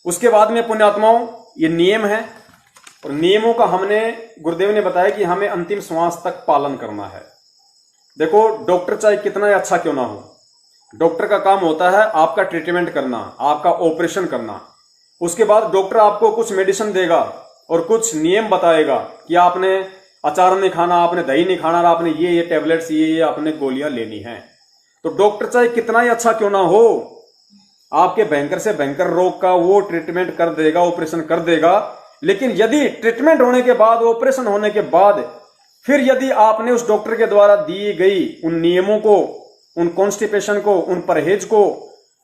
उसके बाद में पुण्यात्माओं ये नियम है, और नियमों का हमने गुरुदेव ने बताया कि हमें अंतिम श्वास तक पालन करना है। देखो डॉक्टर चाहे कितना ही अच्छा क्यों ना हो, डॉक्टर का काम होता है आपका ट्रीटमेंट करना, आपका ऑपरेशन करना। उसके बाद डॉक्टर आपको कुछ मेडिसिन देगा और कुछ नियम बताएगा कि आपने अचार नहीं खाना, आपने दही नहीं खाना, आपने ये टैबलेट्स ये आपने गोलियां लेनी है। तो डॉक्टर चाहे कितना ही अच्छा क्यों ना हो, आपके भयंकर से भयंकर रोग का वो ट्रीटमेंट कर देगा, ऑपरेशन कर देगा। लेकिन यदि ट्रीटमेंट होने के बाद, ऑपरेशन होने के बाद फिर यदि आपने उस डॉक्टर के द्वारा दी गई उन नियमों को, उन कॉन्स्टिपेशन को, उन परहेज को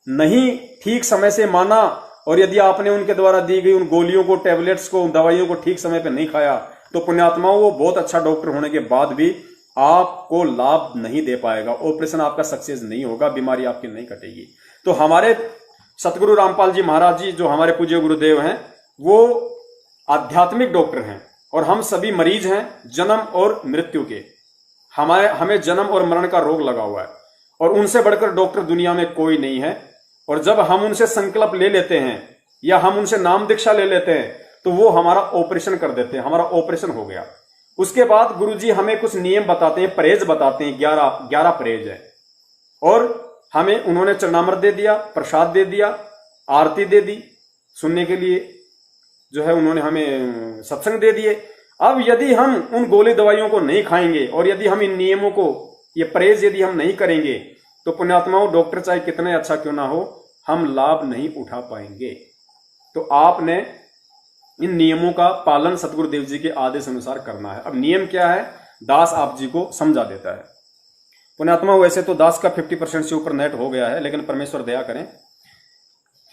नहीं ठीक समय से माना, और यदि आपने उनके द्वारा दी गई उन गोलियों को, टैबलेट्स को, दवाइयों को ठीक समय पर नहीं खाया, तो पुण्यात्माओं वो बहुत अच्छा डॉक्टर होने के बाद भी आपको लाभ नहीं दे पाएगा, ऑपरेशन आपका सक्सेस नहीं होगा, बीमारी आपकी नहीं कटेगी। तो हमारे सतगुरु रामपाल जी महाराज जी जो हमारे पूज्य गुरुदेव हैं, वो आध्यात्मिक डॉक्टर हैं और हम सभी मरीज हैं जन्म और मृत्यु के। हमें जन्म और मरण का रोग लगा हुआ है, और उनसे बढ़कर डॉक्टर दुनिया में कोई नहीं है। और जब हम उनसे संकल्प ले लेते हैं या हम उनसे नाम दीक्षा ले लेते हैं, तो वो हमारा ऑपरेशन कर देते हैं, हमारा ऑपरेशन हो गया। उसके बाद गुरुजी हमें कुछ नियम बताते हैं, परहेज बताते हैं, 11 परहेज है, और हमें उन्होंने चरणामृत दे दिया, प्रसाद दे दिया, आरती दे दी, सुनने के लिए जो है उन्होंने हमें सत्संग दे दिए। अब यदि हम उन गोली दवाइयों को नहीं खाएंगे और यदि हम इन नियमों को, ये परहेज यदि हम नहीं करेंगे, तो पुण्यात्माओं डॉक्टर चाहे कितने अच्छा क्यों ना हो, हम लाभ नहीं उठा पाएंगे। तो आपने इन नियमों का पालन सतगुरुदेव जी के आदेश अनुसार करना है। अब नियम क्या है, दास आप जी को समझा देता है। पुण्यात्मा वैसे तो दास का 50% से ऊपर नेट हो गया है, लेकिन परमेश्वर दया करें,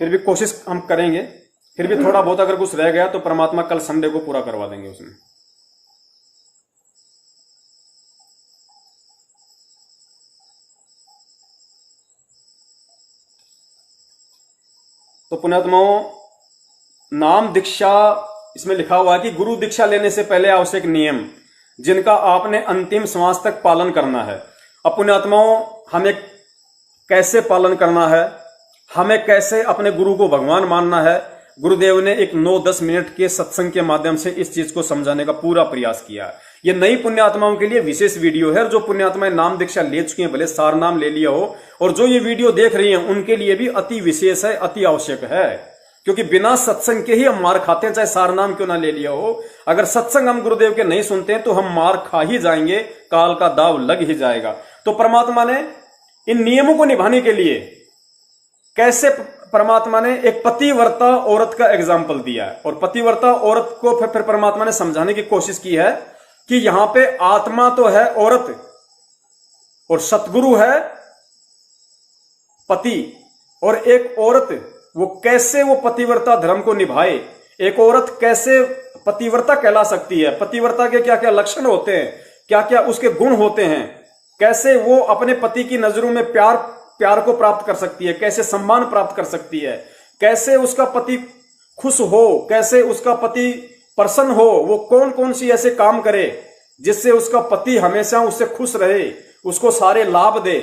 फिर भी कोशिश हम करेंगे। फिर भी थोड़ा बहुत अगर कुछ रह गया तो परमात्मा कल संडे को पूरा करवा देंगे उसमें। तो पुण्यात्माओं नाम दीक्षा इसमें लिखा हुआ है कि गुरु दीक्षा लेने से पहले आवश्यक नियम जिनका आपने अंतिम श्वास तक पालन करना है। अब पुण्यात्माओं हमें कैसे पालन करना है, हमें कैसे अपने गुरु को भगवान मानना है, गुरुदेव ने एक 9-10 मिनट के सत्संग के माध्यम से इस चीज को समझाने का पूरा प्रयास किया है। ये नई पुण्यात्माओं के लिए विशेष वीडियो है, जो पुण्यात्माएं नाम दीक्षा ले चुकी हैं, भले सार नाम ले लिया हो, और जो ये वीडियो देख रही हैं उनके लिए भी अति विशेष है, अति आवश्यक है। क्योंकि बिना सत्संग के ही हम मार खाते हैं, चाहे सार नाम क्यों ना ले लिया हो। अगर सत्संग हम गुरुदेव के नहीं सुनते हैं तो हम मार खा ही जाएंगे, काल का दाव लग ही जाएगा। तो परमात्मा ने इन नियमों को निभाने के लिए कैसे, परमात्मा ने एक पतिव्रता औरत का एग्जाम्पल दिया है, और पतिव्रता औरत को फिर परमात्मा ने समझाने की कोशिश की है कि यहां पे आत्मा तो है औरत और सतगुरु है पति, और एक औरत वो कैसे वो पतिव्रता धर्म को निभाए, एक औरत कैसे पतिव्रता कहला सकती है, पतिव्रता के क्या क्या लक्षण होते हैं, क्या क्या उसके गुण होते हैं, कैसे वो अपने पति की नजरों में प्यार को प्राप्त कर सकती है, कैसे सम्मान प्राप्त कर सकती है, कैसे उसका पति खुश हो, कैसे उसका पति प्रसन्न हो, वो कौन कौन सी ऐसे काम करे जिससे उसका पति हमेशा उससे खुश रहे, उसको सारे लाभ दे।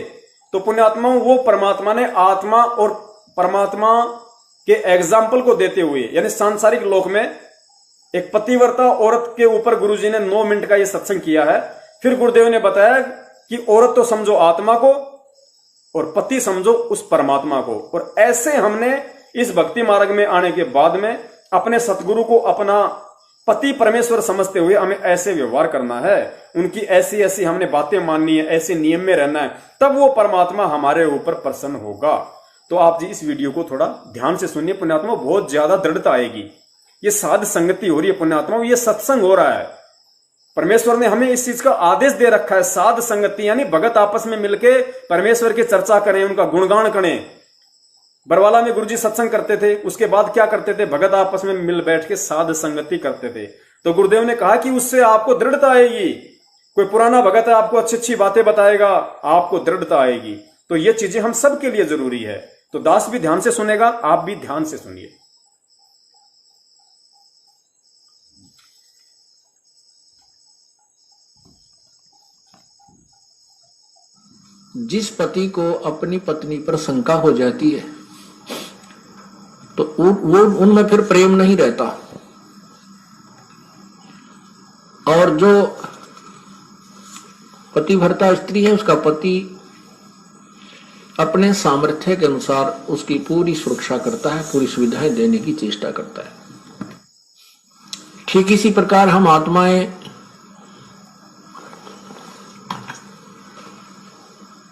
तो पुण्यात्माओं वो परमात्मा ने आत्मा और परमात्मा के एग्जाम्पल को देते हुए, यानी सांसारिक लोक में एक पतिव्रता औरत के ऊपर गुरुजी ने 9 मिनट का ये सत्संग किया है। फिर गुरुदेव ने बताया कि औरत तो समझो आत्मा को और पति समझो उस परमात्मा को। और ऐसे हमने इस भक्ति मार्ग में आने के बाद में अपने सतगुरु को अपना पति परमेश्वर समझते हुए हमें ऐसे व्यवहार करना है, उनकी ऐसी ऐसी हमने बातें माननी है, ऐसे नियम में रहना है, तब वो परमात्मा हमारे ऊपर प्रसन्न होगा। तो आप जी इस वीडियो को थोड़ा ध्यान से सुनिए पुण्यात्मा, बहुत ज्यादा दृढ़ता आएगी। ये साध संगति हो रही है पुण्यात्मा, ये सत्संग हो रहा है। परमेश्वर ने हमें इस चीज का आदेश दे रखा है, साध संगति, यानी भगत आपस में मिलके परमेश्वर की चर्चा करें, उनका गुणगान करें। बरवाला में गुरुजी सत्संग करते थे, उसके बाद क्या करते थे, भगत आपस में मिल बैठ के साध संगति करते थे। तो गुरुदेव ने कहा कि उससे आपको दृढ़ता आएगी। कोई पुराना भगत है आपको अच्छी अच्छी बातें बताएगा, आपको दृढ़ता आएगी। तो ये चीजें हम सबके लिए जरूरी है। तो दास भी ध्यान से सुनेगा, आप भी ध्यान से सुनिए। जिस पति को अपनी पत्नी पर शंका हो जाती है तो वो उनमें फिर प्रेम नहीं रहता। और जो पतिव्रता स्त्री है, उसका पति अपने सामर्थ्य के अनुसार उसकी पूरी सुरक्षा करता है, पूरी सुविधाएं देने की चेष्टा करता है। ठीक इसी प्रकार हम आत्माएं,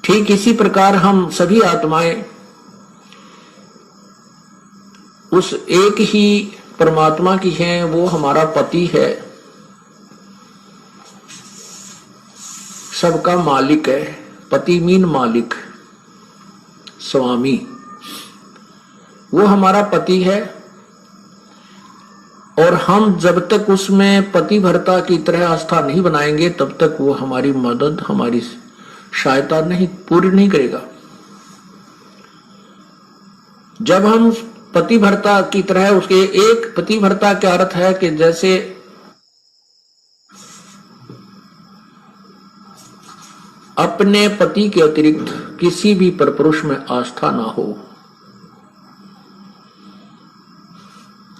ठीक इसी प्रकार हम सभी आत्माएं उस एक ही परमात्मा की हैं, वो हमारा पति है, सबका मालिक है। पति मीन मालिक, स्वामी, वो हमारा पति है। और हम जब तक उसमें पतिव्रता की तरह आस्था नहीं बनाएंगे, तब तक वो हमारी मदद, हमारी सहायता नहीं पूरी नहीं करेगा। जब हम पतिव्रता की तरह, उसके एक पतिव्रता का अर्थ है कि जैसे अपने पति के अतिरिक्त किसी भी परपुरुष में आस्था ना हो,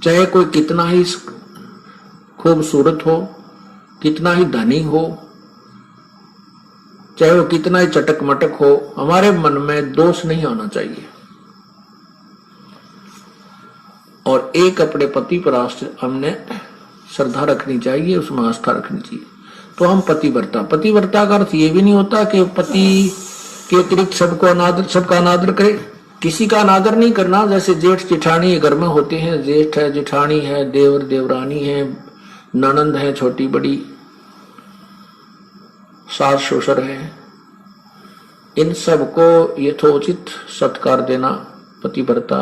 चाहे कोई कितना ही खूबसूरत हो, कितना ही धनी हो, चाहे वो कितना ही चटक मटक हो, हमारे मन में दोष नहीं आना चाहिए। और एक अपने पति पर हमने श्रद्धा रखनी चाहिए, उसमें आस्था रखनी चाहिए। तो हम पतिव्रता का अर्थ ये भी नहीं होता कि पति के अतिरिक्त सबका अनादर करे। किसी का अनादर नहीं करना। जैसे जेठ जेठानी घर में होते हैं, जेठ है, जेठानी है, देवर देवरानी है, ननंद है छोटी बड़ी, सास ससुर है, इन सबको यथोचित सत्कार देना पतिव्रता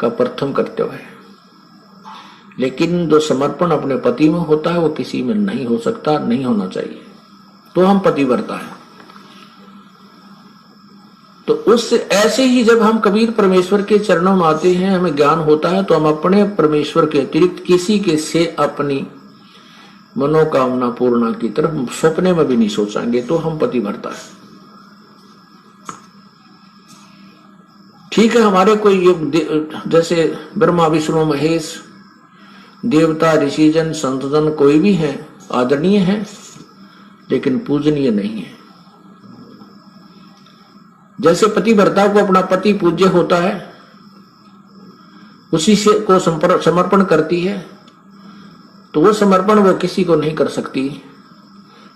का प्रथम कर्तव्य है। लेकिन जो समर्पण अपने पति में होता है वो किसी में नहीं हो सकता, नहीं होना चाहिए। तो हम पतिव्रता हैं। तो उस ऐसे ही जब हम कबीर परमेश्वर के चरणों में आते हैं, हमें ज्ञान होता है, तो हम अपने परमेश्वर के अतिरिक्त किसी के से अपनी मनोकामना पूर्णा की तरफ सपने में भी नहीं सोचेंगे। तो हम पतिव्रता है। ठीक है, हमारे कोई जैसे ब्रह्मा विष्णु महेश, देवता ऋषिजन संतजन कोई भी है, आदरणीय है, लेकिन पूजनीय नहीं है। जैसे पतिव्रता को अपना पति पूज्य होता है, उसी से को समर्पण करती है, तो वो समर्पण वो किसी को नहीं कर सकती,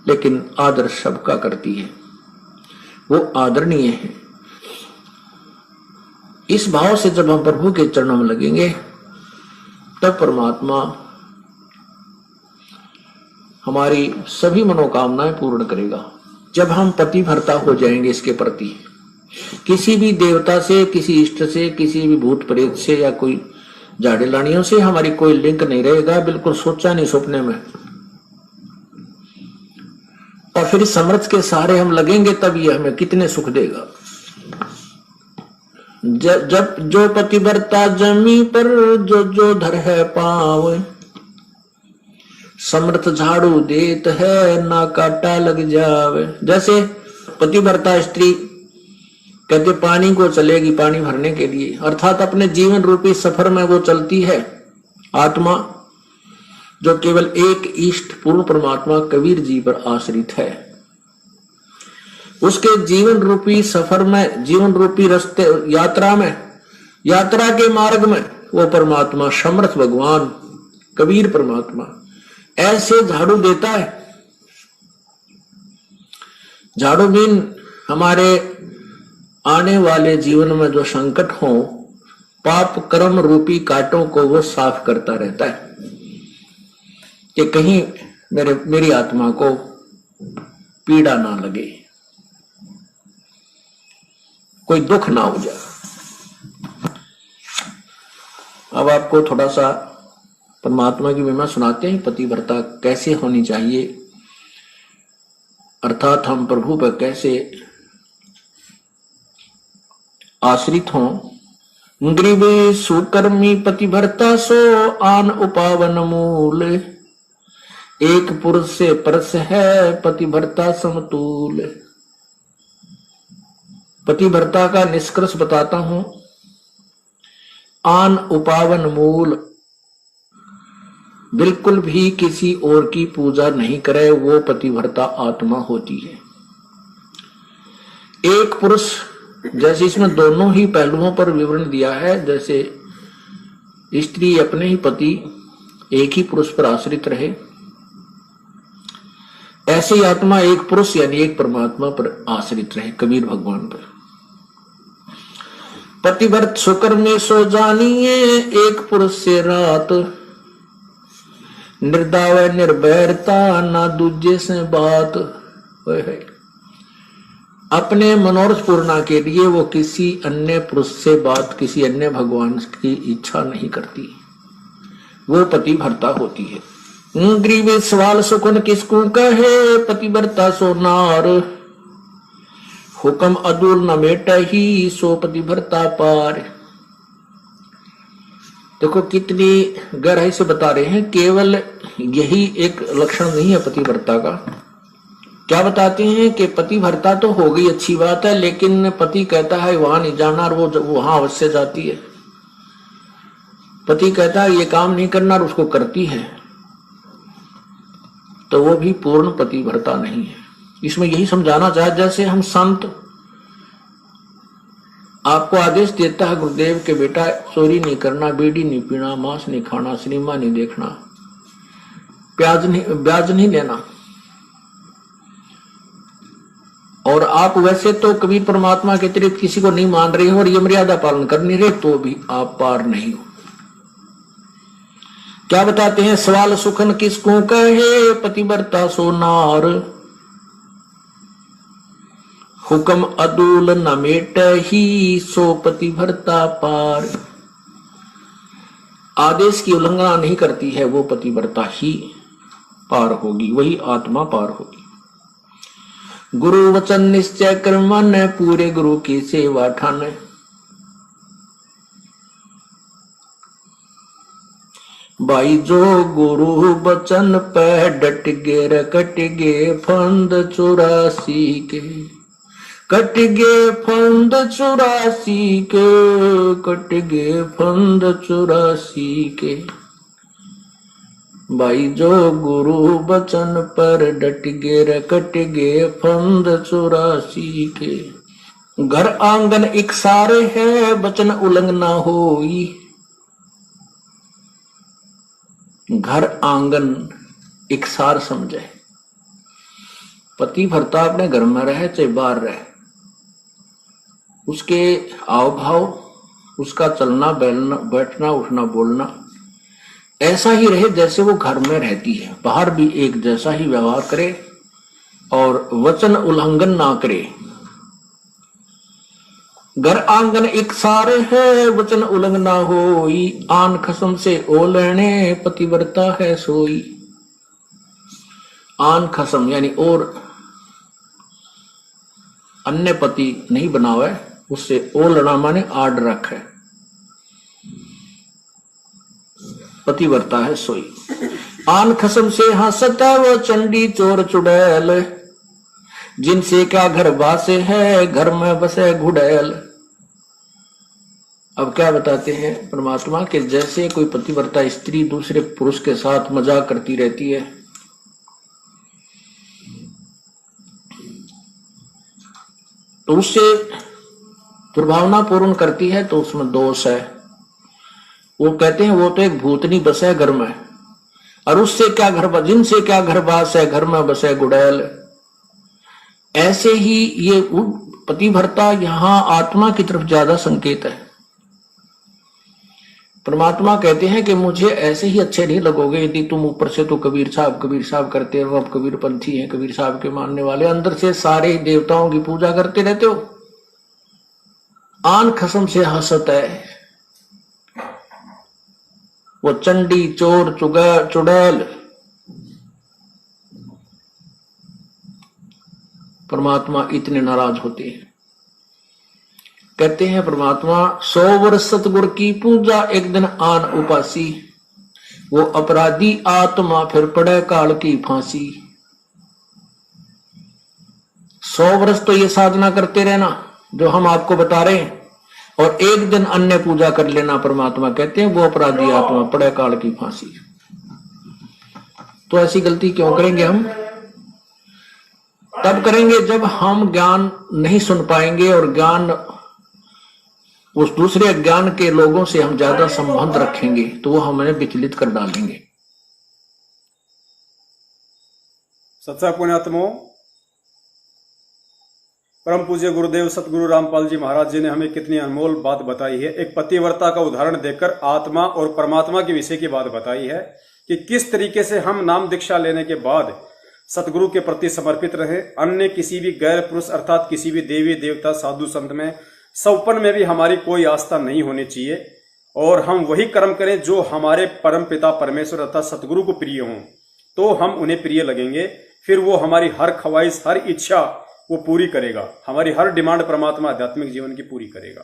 लेकिन आदर सबका करती है, वो आदरणीय है। इस भाव से जब हम प्रभु के चरणों में लगेंगे, तब परमात्मा हमारी सभी मनोकामनाएं पूर्ण करेगा। जब हम पतिव्रता हो जाएंगे इसके प्रति, किसी भी देवता से, किसी इष्ट से, किसी भी भूत प्रेत से या कोई झाड़े लानियों से हमारी कोई लिंक नहीं रहेगा, बिल्कुल सोचा नहीं सपने में। और फिर इस समर्थ के सहारे हम लगेंगे, तब ये हमें कितने सुख देगा। जब जो पतिव्रता जमी पर जो धर है पाव, समर्थ झाड़ू देत है ना काटा लग जावे। जैसे पतिव्रता स्त्री कहते पानी को चलेगी पानी भरने के लिए, अर्थात अपने जीवन रूपी सफर में वो चलती है। आत्मा जो केवल एक इष्ट पूर्ण परमात्मा कबीर जी पर आश्रित है, उसके जीवन रूपी सफर में, जीवन रूपी रास्ते यात्रा में, यात्रा के मार्ग में वो परमात्मा समर्थ भगवान कबीर परमात्मा ऐसे झाड़ू देता है। झाड़ू बिन हमारे आने वाले जीवन में जो संकट हो, पाप कर्म रूपी कांटों को वो साफ करता रहता है कि कहीं मेरी आत्मा को पीड़ा ना लगे, कोई दुख ना हो जाए। अब आपको थोड़ा सा परमात्मा की महिमा सुनाते हैं, पतिव्रता कैसे होनी चाहिए, अर्थात हम प्रभु पर कैसे आश्रित हों। ग्रीव सुकर्मी पतिव्रता सो आन उपावन मूल, एक पुरुष से परस है पतिव्रता समतूल। पतिव्रता का निष्कर्ष बताता हूं आन उपावन मूल, बिल्कुल भी किसी और की पूजा नहीं करे, वो पतिव्रता आत्मा होती है। एक पुरुष, जैसे इसमें दोनों ही पहलुओं पर विवरण दिया है, जैसे स्त्री अपने ही पति एक ही पुरुष पर आश्रित रहे, ऐसे ही आत्मा एक पुरुष यानी एक परमात्मा पर आश्रित रहे, कबीर भगवान पर। पतिव्रत शुक्र में सो जानिए, एक पुरुष से रात, निर्दाव निर्भरता ना दूजे से बात। अपने मनोरथ पूर्णा के लिए वो किसी अन्य पुरुष से बात, किसी अन्य भगवान की इच्छा नहीं करती, वो पतिव्रता होती है। गरीब सवाल सुकुन किसको कहे, पतिव्रता सो नार, हुक्म अदूल न मेटा ही, सो पतिव्रता पार। देखो कितनी गहराई से बता रहे हैं, केवल यही एक लक्षण नहीं है पतिव्रता का। क्या बताते हैं कि पतिव्रता तो हो गई, अच्छी बात है, लेकिन पति कहता है वहां नहीं जाना और वो वहां अवश्य जाती है। पति कहता है ये काम नहीं करना और उसको करती है, तो वो भी पूर्ण पतिव्रता नहीं है। इसमें यही समझाना चाहे, जैसे हम संत आपको आदेश देता है गुरुदेव के बेटा चोरी नहीं करना, बीड़ी नहीं पीना, मांस नहीं खाना, सिनेमा नहीं देखना, ब्याज नहीं लेना, और आप वैसे तो कबीर परमात्मा के अतिरिक्त किसी को नहीं मान रहे हो और ये मर्यादा पालन कर नहीं रहे, तो भी आप पार नहीं हो। क्या बताते हैं, सवाल सुखन किसको कहे, पतिव्रता सो नार, हुक्म अदूल न मेट ही, सो पतिव्रता पार। आदेश की उल्लंघना नहीं करती है, वो पतिव्रता ही पार होगी, वही आत्मा पार होगी। गुरु वचन निश्चय कर मन, पूरे गुरु की सेवा ठान। भाई जो गुरु वचन पे डट गे, रकट गे फंद 84 के, कट गे फंद 84 के, कट गे फंद 84 के। भाई जो गुरु वचन पर डट गे, रकट गे फंद 84 के। घर आंगन एक सारे है, वचन उल्लंघना होई। घर आंगन एक सार समझे, पतिव्रता अपने घर में रहे चाहे बाहर रहे, उसके आव भाव, उसका चलना बैठना उठना बोलना ऐसा ही रहे जैसे वो घर में रहती है, बाहर भी एक जैसा ही व्यवहार करे और वचन उल्लंघन ना करे। घर आंगन एक सारे है, वचन उल्लंघन ना होई। आन खसम से ओ लेने, पतिव्रता है सोई। आन खसम यानी और अन्य पति नहीं बनावे, उससे ओ लड़ा माने आड रखे, पतिव्रता है सोई। आन खसम से हंसता वो चंडी चोर चुड़ैल, जिनसे क्या घर बासे है, घर में बसे घुड़ैल। अब क्या बताते हैं परमात्मा के, जैसे कोई पतिव्रता स्त्री दूसरे पुरुष के साथ मजाक करती रहती है, तो उससे दुर्भावना पूर्ण करती है, तो उसमें दोष है। वो कहते हैं वो तो एक भूतनी बस है घर में, और उससे क्या घर, जिनसे क्या घर बास है, घर में बसे गुड़ैल। ऐसे ही ये पतिव्रता यहाँ आत्मा की तरफ ज्यादा संकेत है। परमात्मा कहते हैं कि मुझे ऐसे ही अच्छे नहीं लगोगे यदि तुम ऊपर से तो कबीर साहब करते हो, अब कबीर पंथी हैं, कबीर साहब के मानने वाले, अंदर से सारे देवताओं की पूजा करते रहते हो। आन खसम से हंसत है वो चंडी चोर चुड़ैल। परमात्मा इतने नाराज होते हैं। कहते हैं परमात्मा 100 वर्ष सतगुरु की पूजा, एक दिन आन उपासी, वो अपराधी आत्मा फिर पड़े काल की फांसी। 100 वर्ष तो ये साधना करते रहना जो हम आपको बता रहे हैं, और एक दिन अन्य पूजा कर लेना परमात्मा कहते हैं वो अपराधी आत्मा पड़े काल की फांसी। तो ऐसी गलती क्यों करेंगे हम? तब करेंगे जब हम ज्ञान नहीं सुन पाएंगे और ज्ञान उस दूसरे ज्ञान के लोगों से हम ज्यादा संबंध रखेंगे तो वो हमें विचलित कर डालेंगे। सच्चा पुण्यात्मों, परम पूज्य गुरुदेव सतगुरु रामपाल जी महाराज जी ने हमें कितनी अनमोल बात बताई है। एक पतिव्रता का उदाहरण देकर आत्मा और परमात्मा के विषय की बात बताई है कि किस तरीके से हम नाम दीक्षा लेने के बाद सतगुरु के प्रति समर्पित रहे। अन्य किसी भी गैर पुरुष अर्थात किसी भी देवी देवता साधु संत में सौपन में भी हमारी कोई आस्था नहीं होनी चाहिए और हम वही कर्म करें जो हमारे परम पिता परमेश्वर अर्थात सतगुरु को प्रिय हों, तो हम उन्हें प्रिय लगेंगे। फिर वो हमारी हर ख्वाहिश हर इच्छा वो पूरी करेगा, हमारी हर डिमांड परमात्मा आध्यात्मिक जीवन की पूरी करेगा।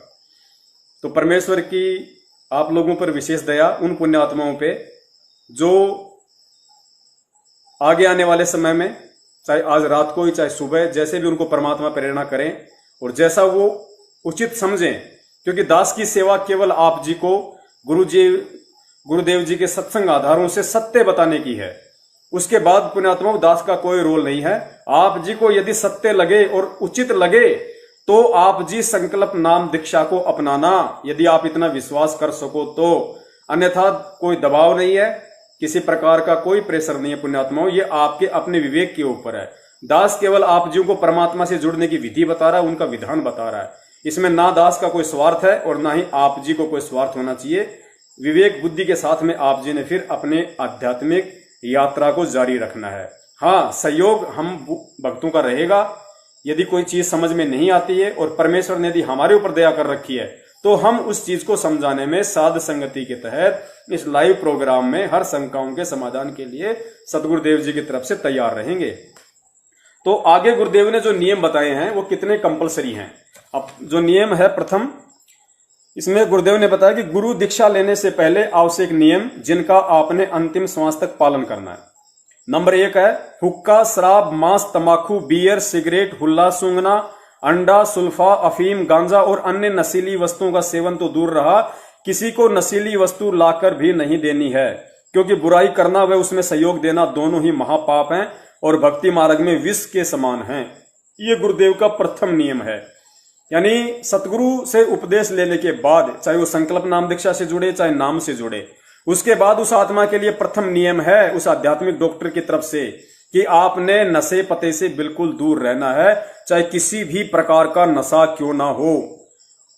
तो परमेश्वर की आप लोगों पर विशेष दया, उन पुण्यात्माओं पे जो आगे आने वाले समय में चाहे आज रात को ही चाहे सुबह जैसे भी उनको परमात्मा प्रेरणा करें और जैसा वो उचित समझें, क्योंकि दास की सेवा केवल आप जी को गुरुदेव जी के सत्संग आधारों से सत्य बताने की है। उसके बाद पुण्यात्माओं दास का कोई रोल नहीं है। आप जी को यदि सत्य लगे और उचित लगे तो आप जी संकल्प नाम दीक्षा को अपनाना, यदि आप इतना विश्वास कर सको तो। अन्यथा कोई दबाव नहीं है, किसी प्रकार का कोई प्रेशर नहीं है पुण्यात्माओं, ये आपके अपने विवेक के ऊपर है। दास केवल आप जी को परमात्मा से जुड़ने की विधि बता रहा है, उनका विधान बता रहा है। इसमें ना दास का कोई स्वार्थ है और ना ही आप जी को कोई स्वार्थ होना चाहिए। विवेक बुद्धि के साथ में आप जी ने फिर अपने आध्यात्मिक यात्रा को जारी रखना है। हाँ, सहयोग हम भक्तों का रहेगा। यदि कोई चीज समझ में नहीं आती है और परमेश्वर ने यदि हमारे ऊपर दया कर रखी है तो हम उस चीज को समझाने में साध संगति के तहत इस लाइव प्रोग्राम में हर शंकाओं के समाधान के लिए सतगुरुदेव जी की तरफ से तैयार रहेंगे। तो आगे गुरुदेव ने जो नियम बताए हैं वो कितने कंपलसरी हैं। अब जो नियम है प्रथम, इसमें गुरुदेव ने बताया कि गुरु दीक्षा लेने से पहले आवश्यक नियम जिनका आपने अंतिम श्वास तक पालन करना है। नंबर 1 है हुक्का, शराब, मांस, तंबाकू, बियर, सिगरेट, हुल्ला सूंघना, अंडा, सुल्फा, अफीम, गांजा और अन्य नशीली वस्तुओं का सेवन तो दूर रहा, किसी को नशीली वस्तु लाकर भी नहीं देनी है, क्योंकि बुराई करना व उसमें सहयोग देना दोनों ही महापाप हैं और भक्ति मार्ग में विष के समान हैं। ये गुरुदेव का प्रथम नियम है। यानी सतगुरु से उपदेश लेने के बाद, चाहे वो संकल्प नाम दीक्षा से जुड़े चाहे नाम से जुड़े, उसके बाद उस आत्मा के लिए प्रथम नियम है उस आध्यात्मिक डॉक्टर की तरफ से कि आपने नशे पते से बिल्कुल दूर रहना है, चाहे किसी भी प्रकार का नशा क्यों ना हो।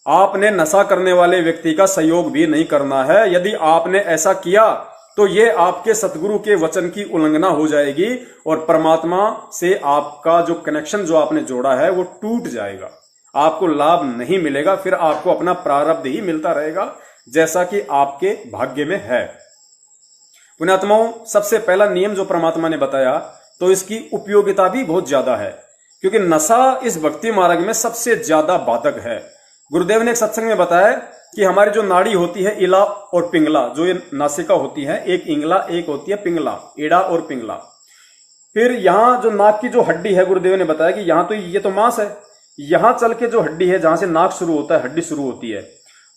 आपने नशा करने वाले व्यक्ति का सहयोग भी नहीं करना है। यदि आपने ऐसा किया तो ये आपके सतगुरु के वचन की उल्लंघना हो जाएगी और परमात्मा से आपका जो कनेक्शन जो आपने जोड़ा है वो टूट जाएगा, आपको लाभ नहीं मिलेगा। फिर आपको अपना प्रारब्ध ही मिलता रहेगा जैसा कि आपके भाग्य में है। पुण्यात्माओं, सबसे पहला नियम जो परमात्मा ने बताया तो इसकी उपयोगिता भी बहुत ज्यादा है, क्योंकि नशा इस भक्ति मार्ग में सबसे ज्यादा बाधक है। गुरुदेव ने एक सत्संग में बताया कि हमारी जो नाड़ी होती है इला और पिंगला, जो ये नासिका होती है, एक इंगला एक होती है पिंगला, एड़ा और पिंगला। फिर यहां जो नाक की जो हड्डी है, गुरुदेव ने बताया कि यहां तो ये तो मांस है, यहां चल के जो हड्डी है जहां से नाक शुरू होता है हड्डी शुरू होती है,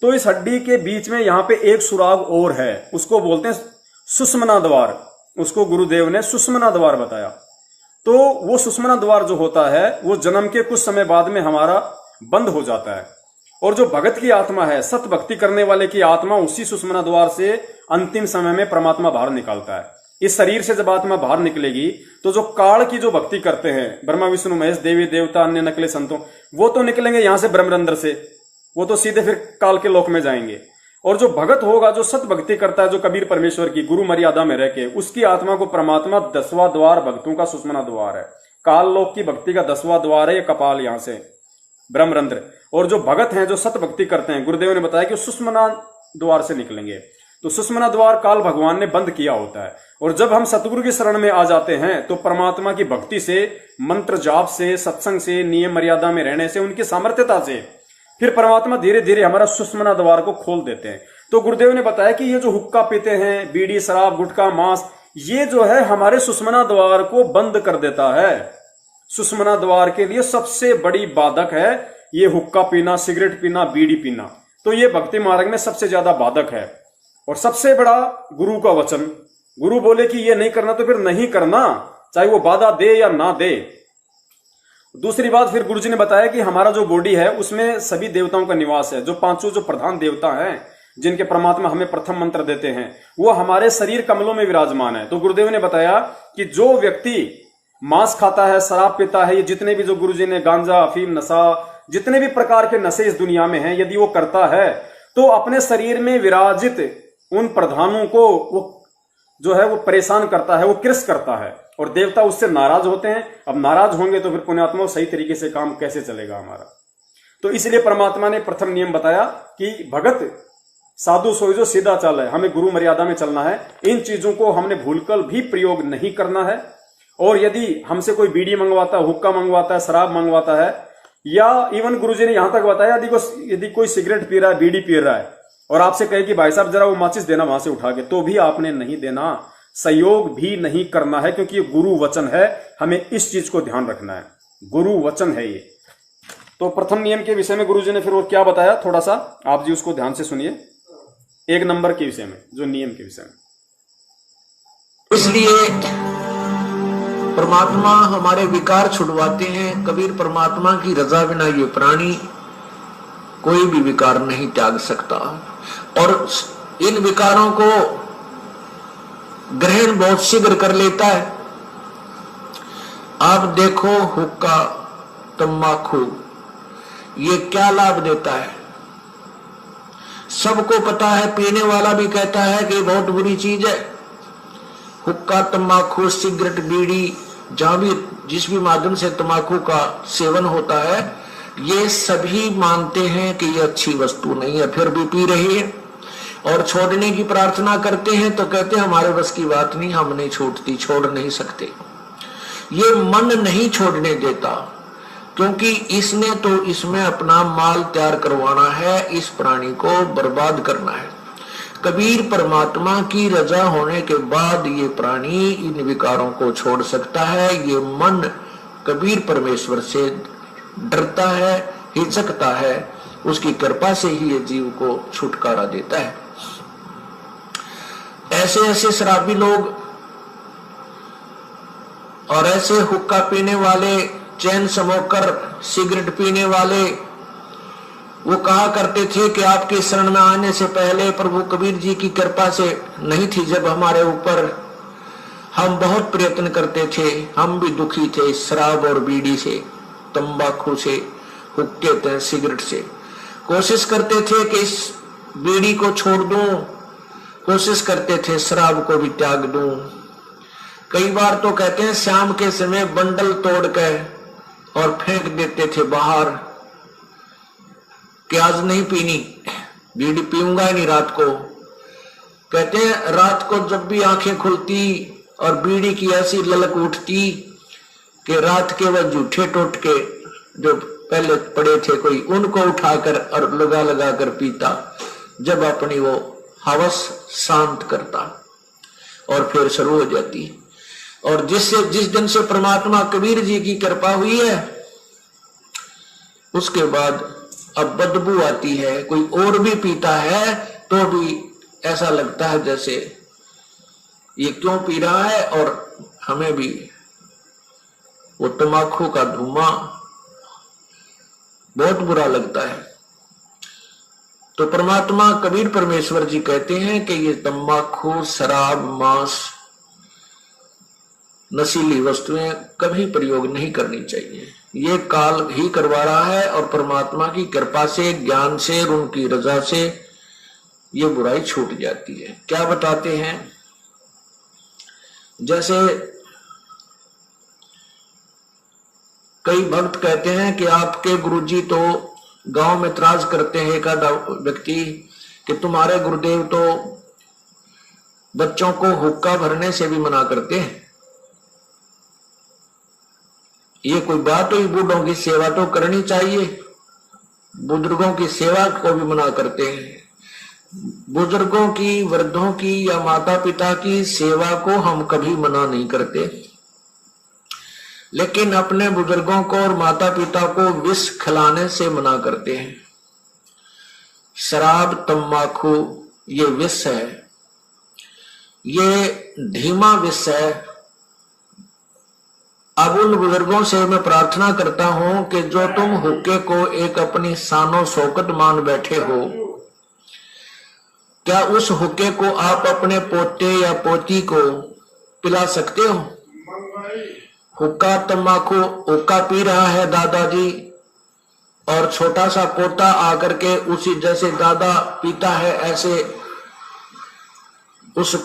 तो इस हड्डी के बीच में यहां पे एक सुराग और है, उसको बोलते हैं सुषुम्ना द्वार। उसको गुरुदेव ने सुषुम्ना द्वार बताया। तो वो सुषुम्ना द्वार जो होता है वो जन्म के कुछ समय बाद में हमारा बंद हो जाता है, और जो भगत की आत्मा है, सत भक्ति करने वाले की आत्मा, उसी सुषुम्ना द्वार से अंतिम समय में परमात्मा बाहर निकालता है। इस शरीर से जब आत्मा बाहर निकलेगी तो जो काल की जो भक्ति करते हैं, ब्रह्मा विष्णु महेश देवी देवता अन्य नकले संतों, वो तो निकलेंगे यहां से ब्रह्मरंध्र से, वो तो सीधे फिर काल के लोक में जाएंगे। और जो भगत होगा, जो सत भक्ति करता है, जो कबीर परमेश्वर की गुरु मर्यादा में रह के, उसकी आत्मा को परमात्मा 10वां द्वार भक्तों का सुषुम्ना द्वार है। काल लोक की भक्ति का 10वां द्वार है ये कपाल, यहां से ब्रह्मरंध्र। और जो भगत हैं, जो सत भक्ति करते हैं, गुरुदेव ने बताया कि सुषुम्ना द्वार से निकलेंगे। तो सुषुम्ना द्वार काल भगवान ने बंद किया होता है, और जब हम सतगुरु की शरण में आ जाते हैं तो परमात्मा की भक्ति से, मंत्र जाप से, सत्संग से, नियम मर्यादा में रहने से, उनकी सामर्थ्यता से फिर परमात्मा धीरे धीरे हमारा सुषुम्ना द्वार को खोल देते हैं। तो गुरुदेव ने बताया कि ये जो हुक्का पीते हैं, बीड़ी, शराब, गुटखा, मांस, ये जो है हमारे सुषुम्ना द्वार को बंद कर देता है। सुषुम्ना द्वार के लिए सबसे बड़ी बाधक है ये हुक्का पीना, सिगरेट पीना, बीड़ी पीना। तो ये भक्ति मार्ग में सबसे ज्यादा बाधक है। और सबसे बड़ा गुरु का वचन, गुरु बोले कि ये नहीं करना तो फिर नहीं करना, चाहे वो बाधा दे या ना दे। दूसरी बात फिर गुरुजी ने बताया कि हमारा जो बॉडी है उसमें सभी देवताओं का निवास है। जो पांचों जो प्रधान देवता हैं जिनके परमात्मा हमें प्रथम मंत्र देते हैं वो हमारे शरीर कमलों में विराजमान है। तो गुरुदेव ने बताया कि जो व्यक्ति मांस खाता है, शराब पीता है, ये जितने भी जो गुरुजी ने गांजा, अफीम, नशा, जितने भी प्रकार के नशे इस दुनिया में हैं, यदि वो करता है तो अपने शरीर में विराजित उन प्रधानों को वो जो है वो परेशान करता है, वो कृष करता है और देवता उससे नाराज होते हैं। अब नाराज होंगे तो फिर पुण्यात्मा सही तरीके से काम कैसे चलेगा हमारा। तो इसलिए परमात्मा ने प्रथम नियम बताया कि भगत साधु सोई जो सीधा चाल है, हमें गुरु मर्यादा में चलना है। इन चीजों को हमने भूलकर भी प्रयोग नहीं करना है। और यदि हमसे कोई बीड़ी मंगवाता है, हुक्का मंगवाता है, शराब मंगवाता है, या इवन गुरुजी ने यहां तक बताया यदि कोई सिगरेट पी रहा है, बीड़ी पी रहा है और आपसे कहे कि भाई साहब जरा वो माचिस देना वहां से उठा के, तो भी आपने नहीं देना, सहयोग भी नहीं करना है, क्योंकि ये गुरु वचन है। हमें इस चीज को ध्यान रखना है, गुरु वचन है ये। तो प्रथम नियम के विषय में गुरुजी ने फिर और क्या बताया, थोड़ा सा आप जी उसको ध्यान से सुनिए। एक नंबर के विषय में, जो नियम के विषय में, इसलिए परमात्मा हमारे विकार छुड़वाते हैं। कबीर परमात्मा की रजा बिना ये प्राणी कोई भी विकार नहीं त्याग सकता। और इन विकारों को ग्रहण बहुत शीघ्र कर लेता है। आप देखो हुक्का, तंबाकू, ये क्या लाभ देता है, सबको पता है। पीने वाला भी कहता है कि बहुत बुरी चीज है। हुक्का, तंबाकू, सिगरेट, बीड़ी, जहां भी जिस भी माध्यम से तंबाकू का सेवन होता है, ये सभी मानते हैं कि ये अच्छी वस्तु नहीं है, फिर भी पी रही है। और छोड़ने की प्रार्थना करते हैं तो कहते हैं हमारे बस की बात नहीं, हम नहीं छूटती, छोड़ नहीं सकते। ये मन नहीं छोड़ने देता, क्योंकि इसने तो इसमें अपना माल तैयार करवाना है, इस प्राणी को बर्बाद करना है। कबीर परमात्मा की रजा होने के बाद ये प्राणी इन विकारों को छोड़ सकता है। ये मन कबीर परमेश्वर से डरता है, हिचकता है, उसकी कृपा से ही ये जीव को छुटकारा देता है। ऐसे ऐसे शराबी लोग और ऐसे हुक्का पीने वाले, चैन स्मोकर, सिगरेट पीने वाले, वो कहा करते थे कि आपके शरण में आने से पहले प्रभु कबीर जी की कृपा से नहीं थी जब हमारे ऊपर, हम बहुत प्रयत्न करते थे, हम भी दुखी थे शराब और बीड़ी से, तंबाकू से, हुक्के से, सिगरेट से। कोशिश करते थे कि इस बीड़ी को छोड़ दूं, कोशिश करते थे शराब को भी त्याग दूं। कई बार तो कहते हैं शाम के समय बंडल तोड़ के और फेंक देते थे बाहर कि आज नहीं पीनी, बीड़ी पीऊंगा नहीं रात को। कहते हैं रात को जब भी आंखें खुलती और बीड़ी की ऐसी ललक उठती कि रात के वह जूठे टोटके जो पहले पड़े थे कोई, उनको उठाकर और लगा लगा कर पीता, जब अपनी वो हवस शांत करता और फिर शुरू हो जाती। और जिस दिन से परमात्मा कबीर जी की कृपा हुई है, उसके बाद अब बदबू आती है। कोई और भी पीता है तो भी ऐसा लगता है जैसे ये क्यों पी रहा है, और हमें भी वो तंबाकू का धुआं बहुत बुरा लगता है। तो परमात्मा कबीर परमेश्वर जी कहते हैं कि ये तंबाकू, शराब, मांस, नशीली वस्तुएं कभी प्रयोग नहीं करनी चाहिए। ये काल ही करवा रहा है और परमात्मा की कृपा से, ज्ञान से और उनकी रजा से ये बुराई छूट जाती है। क्या बताते हैं, जैसे कई भक्त कहते हैं कि आपके गुरुजी तो गांव में त्राज करते हैं, एक आधा व्यक्ति, कि तुम्हारे गुरुदेव तो बच्चों को हुक्का भरने से भी मना करते हैं। ये कोई बात हुई? बूढ़ों की सेवा तो करनी चाहिए, बुजुर्गों की सेवा को भी मना करते हैं। बुजुर्गों की, वृद्धों की या माता पिता की सेवा को हम कभी मना नहीं करते, लेकिन अपने बुजुर्गों को और माता पिता को विष खिलाने से मना करते हैं। शराब तंबाकू ये विष है, ये धीमा विष है। अब उन बुजुर्गों से मैं प्रार्थना करता हूं कि जो तुम हुक्के को एक अपनी शानो शौकत मान बैठे हो, क्या उस हुक्के को आप अपने पोते या पोती को पिला सकते हो? हुक्का तंबाकू हुक्का पी रहा है दादाजी, और छोटा सा पोता आकर के उसी जैसे दादा पीता है ऐसे उस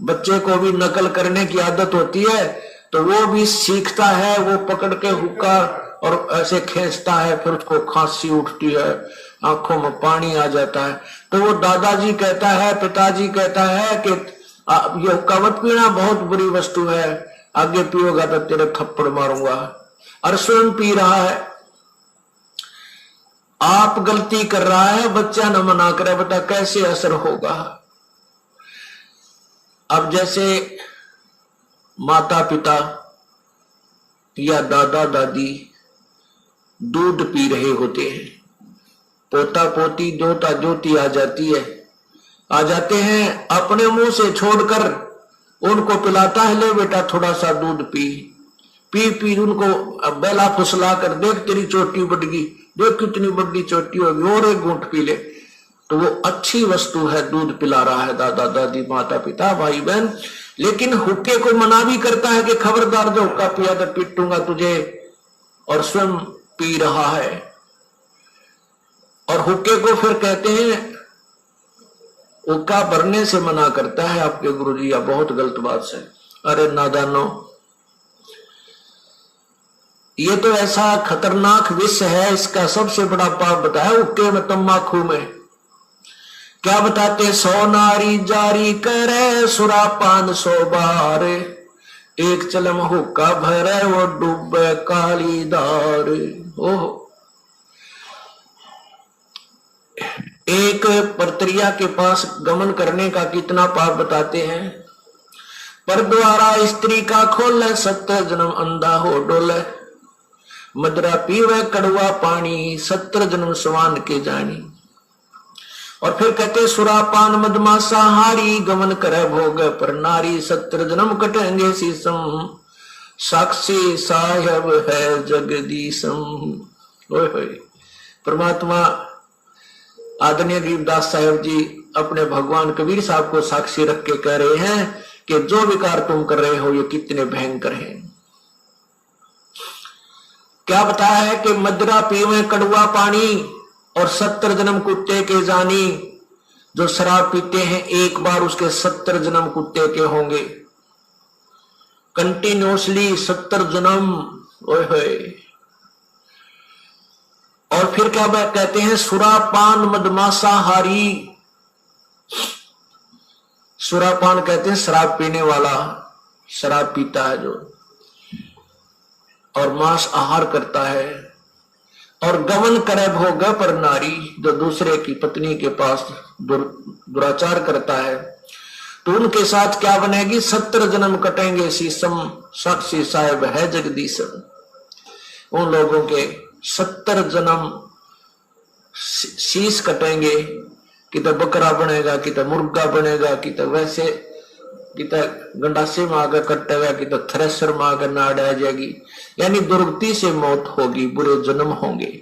बच्चे को भी नकल करने की आदत होती है, तो वो भी सीखता है, वो पकड़ के हुक्का और ऐसे खींचता है, फिर उसको खांसी उठती है, आंखों में पानी आ जाता है। तो वो दादाजी कहता है, पिताजी कहता है कि ये हुक्का मत पीना, बहुत बुरी वस्तु है, आगे पियोगा तो तेरे थप्पड़ मारूंगा। और स्वयं पी रहा है, आप गलती कर रहा है, बच्चा न मना करे, बता कैसे असर होगा। अब जैसे माता पिता या दादा दादी दूध पी रहे होते हैं, पोता पोती दोता दोती आ जाते हैं, अपने मुंह से छोड़कर उनको पिलाता है, ले बेटा थोड़ा सा दूध पी पी उनको बेला फुसला कर, देख तेरी चोटी बढ़ गई, देख कितनी बड़ी चोटी होगी, और एक घूंट पी ले। तो वो अच्छी वस्तु है, दूध पिला रहा है दादा दादी माता पिता भाई बहन। लेकिन हुक्के को मना भी करता है कि खबरदार जो हुक्का पिया तो पीटूंगा तुझे, और स्वयं पी रहा है। और हुक्के को फिर कहते हैं, हुक्का भरने से मना करता है आपके गुरुजी, या बहुत गलत बात है। अरे नादानो, ये तो ऐसा खतरनाक विष है, इसका सबसे बड़ा पाप बताया हुक्के में तंबाकू में। क्या बताते, 100 नारी जारी करे सुरापान 100 बार, एक चलम हुक्का भरे वो डूबे काली धार। ओह, एक परत्रिया के पास गमन करने का कितना पाप बताते हैं। पर द्वारा स्त्री का खोले 70 जन्म अंधा हो डोले, मदरा पीवे कड़वा पानी 70 जन्म स्वान के जानी। और फिर कहते सुरापान मदमासा हारी, गमन करे भोग पर नारी 70 जन्म कटेंगे शीसम, साक्षी साहेब है जगदीशम। परमात्मा आदरणीय गरीबदास साहेब जी अपने भगवान कबीर साहब को साक्षी रख के कह रहे हैं कि जो विकार तुम कर रहे हो ये कितने भयंकर हैं। क्या बताया है कि मदरा पीवे कड़वा पानी और 70 जन्म कुत्ते के जानी। जो शराब पीते हैं एक बार उसके 70 जन्म कुत्ते के होंगे, कंटिन्यूसली 70 जन्म। ओए होए। और फिर क्या कहते हैं, सुरापान मदमासा हारी। सुरापान कहते हैं शराब पीने वाला, शराब पीता है जो, और मांस आहार करता है, और गमन करे भोग पर नारी, जो दूसरे की पत्नी के पास दुराचार करता है, तो उनके साथ क्या बनेगी, 70 जन्म कटेंगे शीसम, साक्षी साहेब है जगदीशम। उन लोगों के 70 जन्म शीश कटेंगे, कि तो बकरा बनेगा, कि तो मुर्गा बनेगा, कि तो वैसे, कि तो गंडासे में आकर कटेगा, कि तो थ्रेसर में आकर नाड़ आ जाएगी। यानी दुर्गति से मौत होगी, बुरे जन्म होंगे।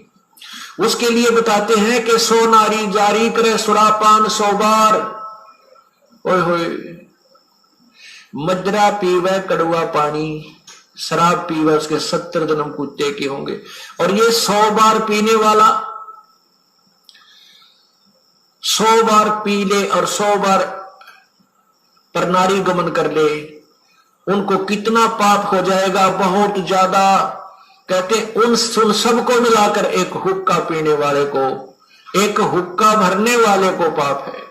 उसके लिए बताते हैं कि 100 नारी जारी करे सुरापान 100 बार। ओए होए। मदरा पीवे कड़वा पानी, शराब पीवे उसके 70 जन्म कुत्ते के होंगे। और ये 100 बार पीने वाला 100 बार पी ले और 100 बार पर नारी गमन कर ले, उनको कितना पाप हो जाएगा, बहुत ज्यादा। कहते उन सबको मिलाकर एक हुक्का पीने वाले को, एक हुक्का भरने वाले को पाप है।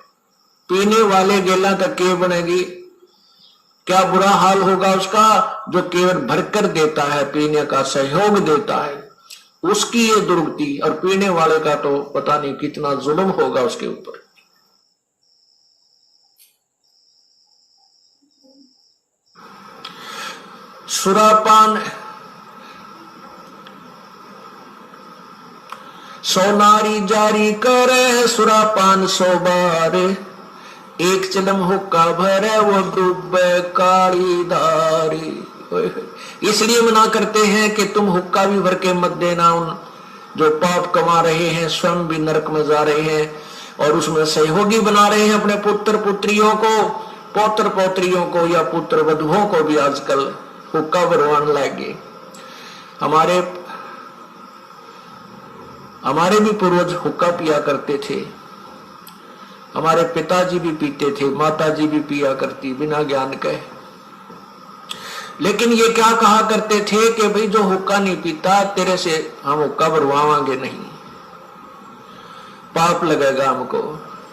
पीने वाले गेला तक के बनेगी, क्या बुरा हाल होगा उसका, जो केवल भरकर देता है, पीने का सहयोग देता है, उसकी ये दुर्गति। और पीने वाले का तो पता नहीं कितना जुल्म होगा उसके ऊपर। सोनारी जारी करे सुरापान 100 बार, एक चिलम हुक्का भरे वो डूबे काली धारी। इसलिए मना करते हैं कि तुम हुक्का भी भर के मत देना, उन जो पाप कमा रहे हैं स्वयं भी नरक में जा रहे हैं और उसमें सहयोगी बना रहे हैं अपने पुत्र पुत्रियों को, पौत्र पौत्रियों को या पुत्र वधुओं को भी आजकल हुक्का भरवाने लगे। हमारे भी पूर्वज हुक्का पिया करते थे, हमारे पिताजी भी पीते थे, माताजी भी पिया करती बिना ज्ञान के। लेकिन ये क्या कहा करते थे कि भाई जो हुक्का नहीं पीता तेरे से हम हुक्का भरवाएंगे नहीं, पाप लगेगा हमको।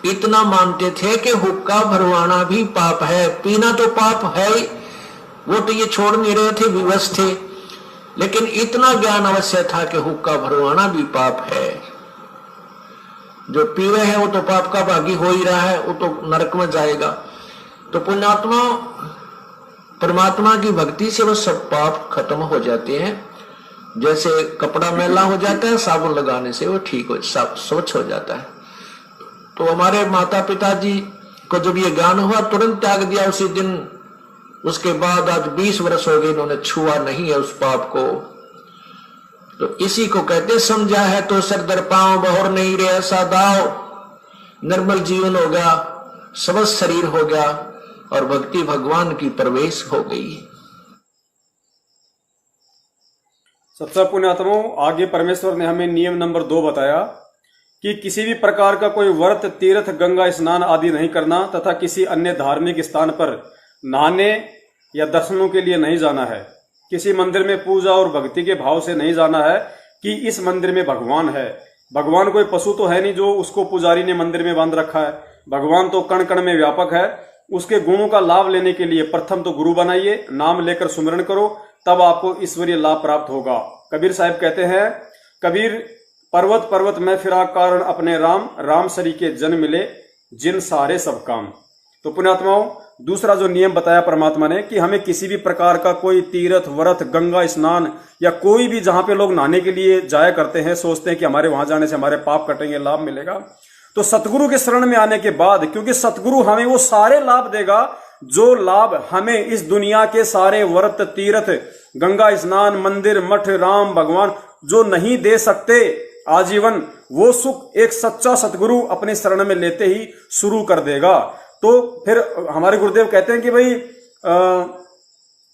इतना मानते थे कि हुक्का भरवाना भी पाप है, पीना तो पाप है ही, वो तो ये छोड़ नहीं रहे थे, विवश थे। लेकिन इतना ज्ञान अवश्य था कि हुक्का भरवाना भी पाप है। जो पी रहे हैं वो तो पाप का भागी हो ही रहा है, वो तो नरक में जाएगा। तो पुण्यात्मा परमात्मा की भक्ति से वो सब पाप खत्म हो जाते हैं। जैसे कपड़ा मैला हो जाता है साबुन लगाने से वो ठीक हो, स्वच्छ हो जाता है। तो हमारे माता पिताजी को जब ये ज्ञान हुआ तुरंत त्याग दिया उसी दिन। उसके बाद आज 20 वर्ष हो गए इन्होंने छुआ नहीं है उस पाप को। तो इसी को कहते समझा है तो सर दर पांव बहोर नहीं रे ऐसा दाव, निर्मल जीवन हो गया, समस्त शरीर हो गया और भक्ति भगवान की प्रवेश हो गई। सबसे पुण्यात्माओं, आगे परमेश्वर ने हमें नियम नंबर 2 बताया कि किसी भी प्रकार का कोई व्रत, तीर्थ, गंगा स्नान आदि नहीं करना तथा किसी अन्य धार्मिक स्थान पर नहाने या दर्शनों के लिए नहीं जाना है। किसी मंदिर में पूजा और भक्ति के भाव से नहीं जाना है कि इस मंदिर में भगवान है। भगवान कोई पशु तो है नहीं जो उसको पुजारी ने मंदिर में बांध रखा है। भगवान तो कण कण में व्यापक है। उसके गुणों का लाभ लेने के लिए प्रथम तो गुरु बनाइए, नाम लेकर सुमिरन करो, तब आपको ईश्वरीय लाभ प्राप्त होगा। कबीर साहब कहते हैं, कबीर पर्वत पर्वत में फिरा कारण अपने राम, राम सरी के जन मिले जिन सारे सब काम। तो पुण्यात्माओं, दूसरा जो नियम बताया परमात्मा ने कि हमें किसी भी प्रकार का कोई तीर्थ, व्रत, गंगा स्नान या कोई भी जहां पे लोग नहाने के लिए जाया करते हैं, सोचते हैं कि हमारे वहां जाने से हमारे पाप कटेंगे, लाभ मिलेगा, तो सतगुरु के शरण में आने के बाद, क्योंकि सतगुरु हमें वो सारे लाभ देगा जो लाभ हमें इस दुनिया के सारे व्रत, तीर्थ, गंगा स्नान, मंदिर, मठ, राम, भगवान जो नहीं दे सकते आजीवन, वो सुख एक सच्चा सतगुरु अपने शरण में लेते ही शुरू कर देगा। तो फिर हमारे गुरुदेव कहते हैं कि भाई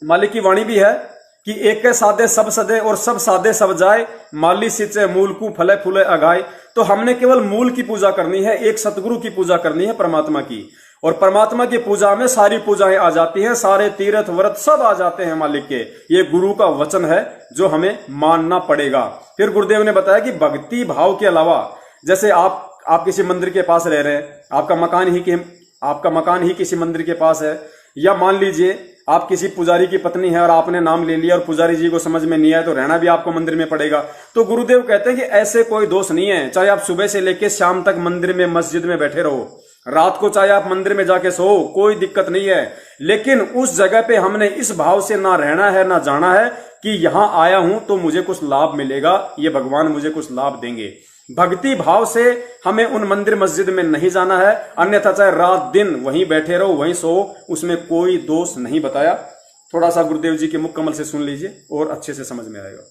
मालिक की वाणी भी है कि एक के साधे सब सदे और सब साधे सब जाए, माली सिंचे मूल को फले फूले अगाए। तो हमने केवल मूल की पूजा करनी है, एक सतगुरु की पूजा करनी है, परमात्मा की। और परमात्मा की पूजा में सारी पूजाएं आ जाती हैं, सारे तीर्थ व्रत सब आ जाते हैं मालिक के। ये गुरु का वचन है जो हमें मानना पड़ेगा। फिर गुरुदेव ने बताया कि भक्ति भाव के अलावा, जैसे आप किसी मंदिर के पास रह रहे हैं, आपका मकान ही किसी मंदिर के पास है, या मान लीजिए आप किसी पुजारी की पत्नी है और आपने नाम ले लिया और पुजारी जी को समझ में नहीं आया तो रहना भी आपको मंदिर में पड़ेगा। तो गुरुदेव कहते हैं कि ऐसे कोई दोष नहीं है, चाहे आप सुबह से लेकर शाम तक मंदिर में, मस्जिद में बैठे रहो, रात को चाहे आप मंदिर में जाके सो, कोई दिक्कत नहीं है। लेकिन उस जगह पे हमने इस भाव से ना रहना है, ना जाना है कि यहां आया हूं तो मुझे कुछ लाभ मिलेगा, ये भगवान मुझे कुछ लाभ देंगे। भक्ति भाव से हमें उन मंदिर मस्जिद में नहीं जाना है, अन्यथा चाहे रात दिन वहीं बैठे रहो, वहीं सो, उसमें कोई दोष नहीं बताया। थोड़ा सा गुरुदेव जी के मुख कमल से सुन लीजिए और अच्छे से समझ में आएगा।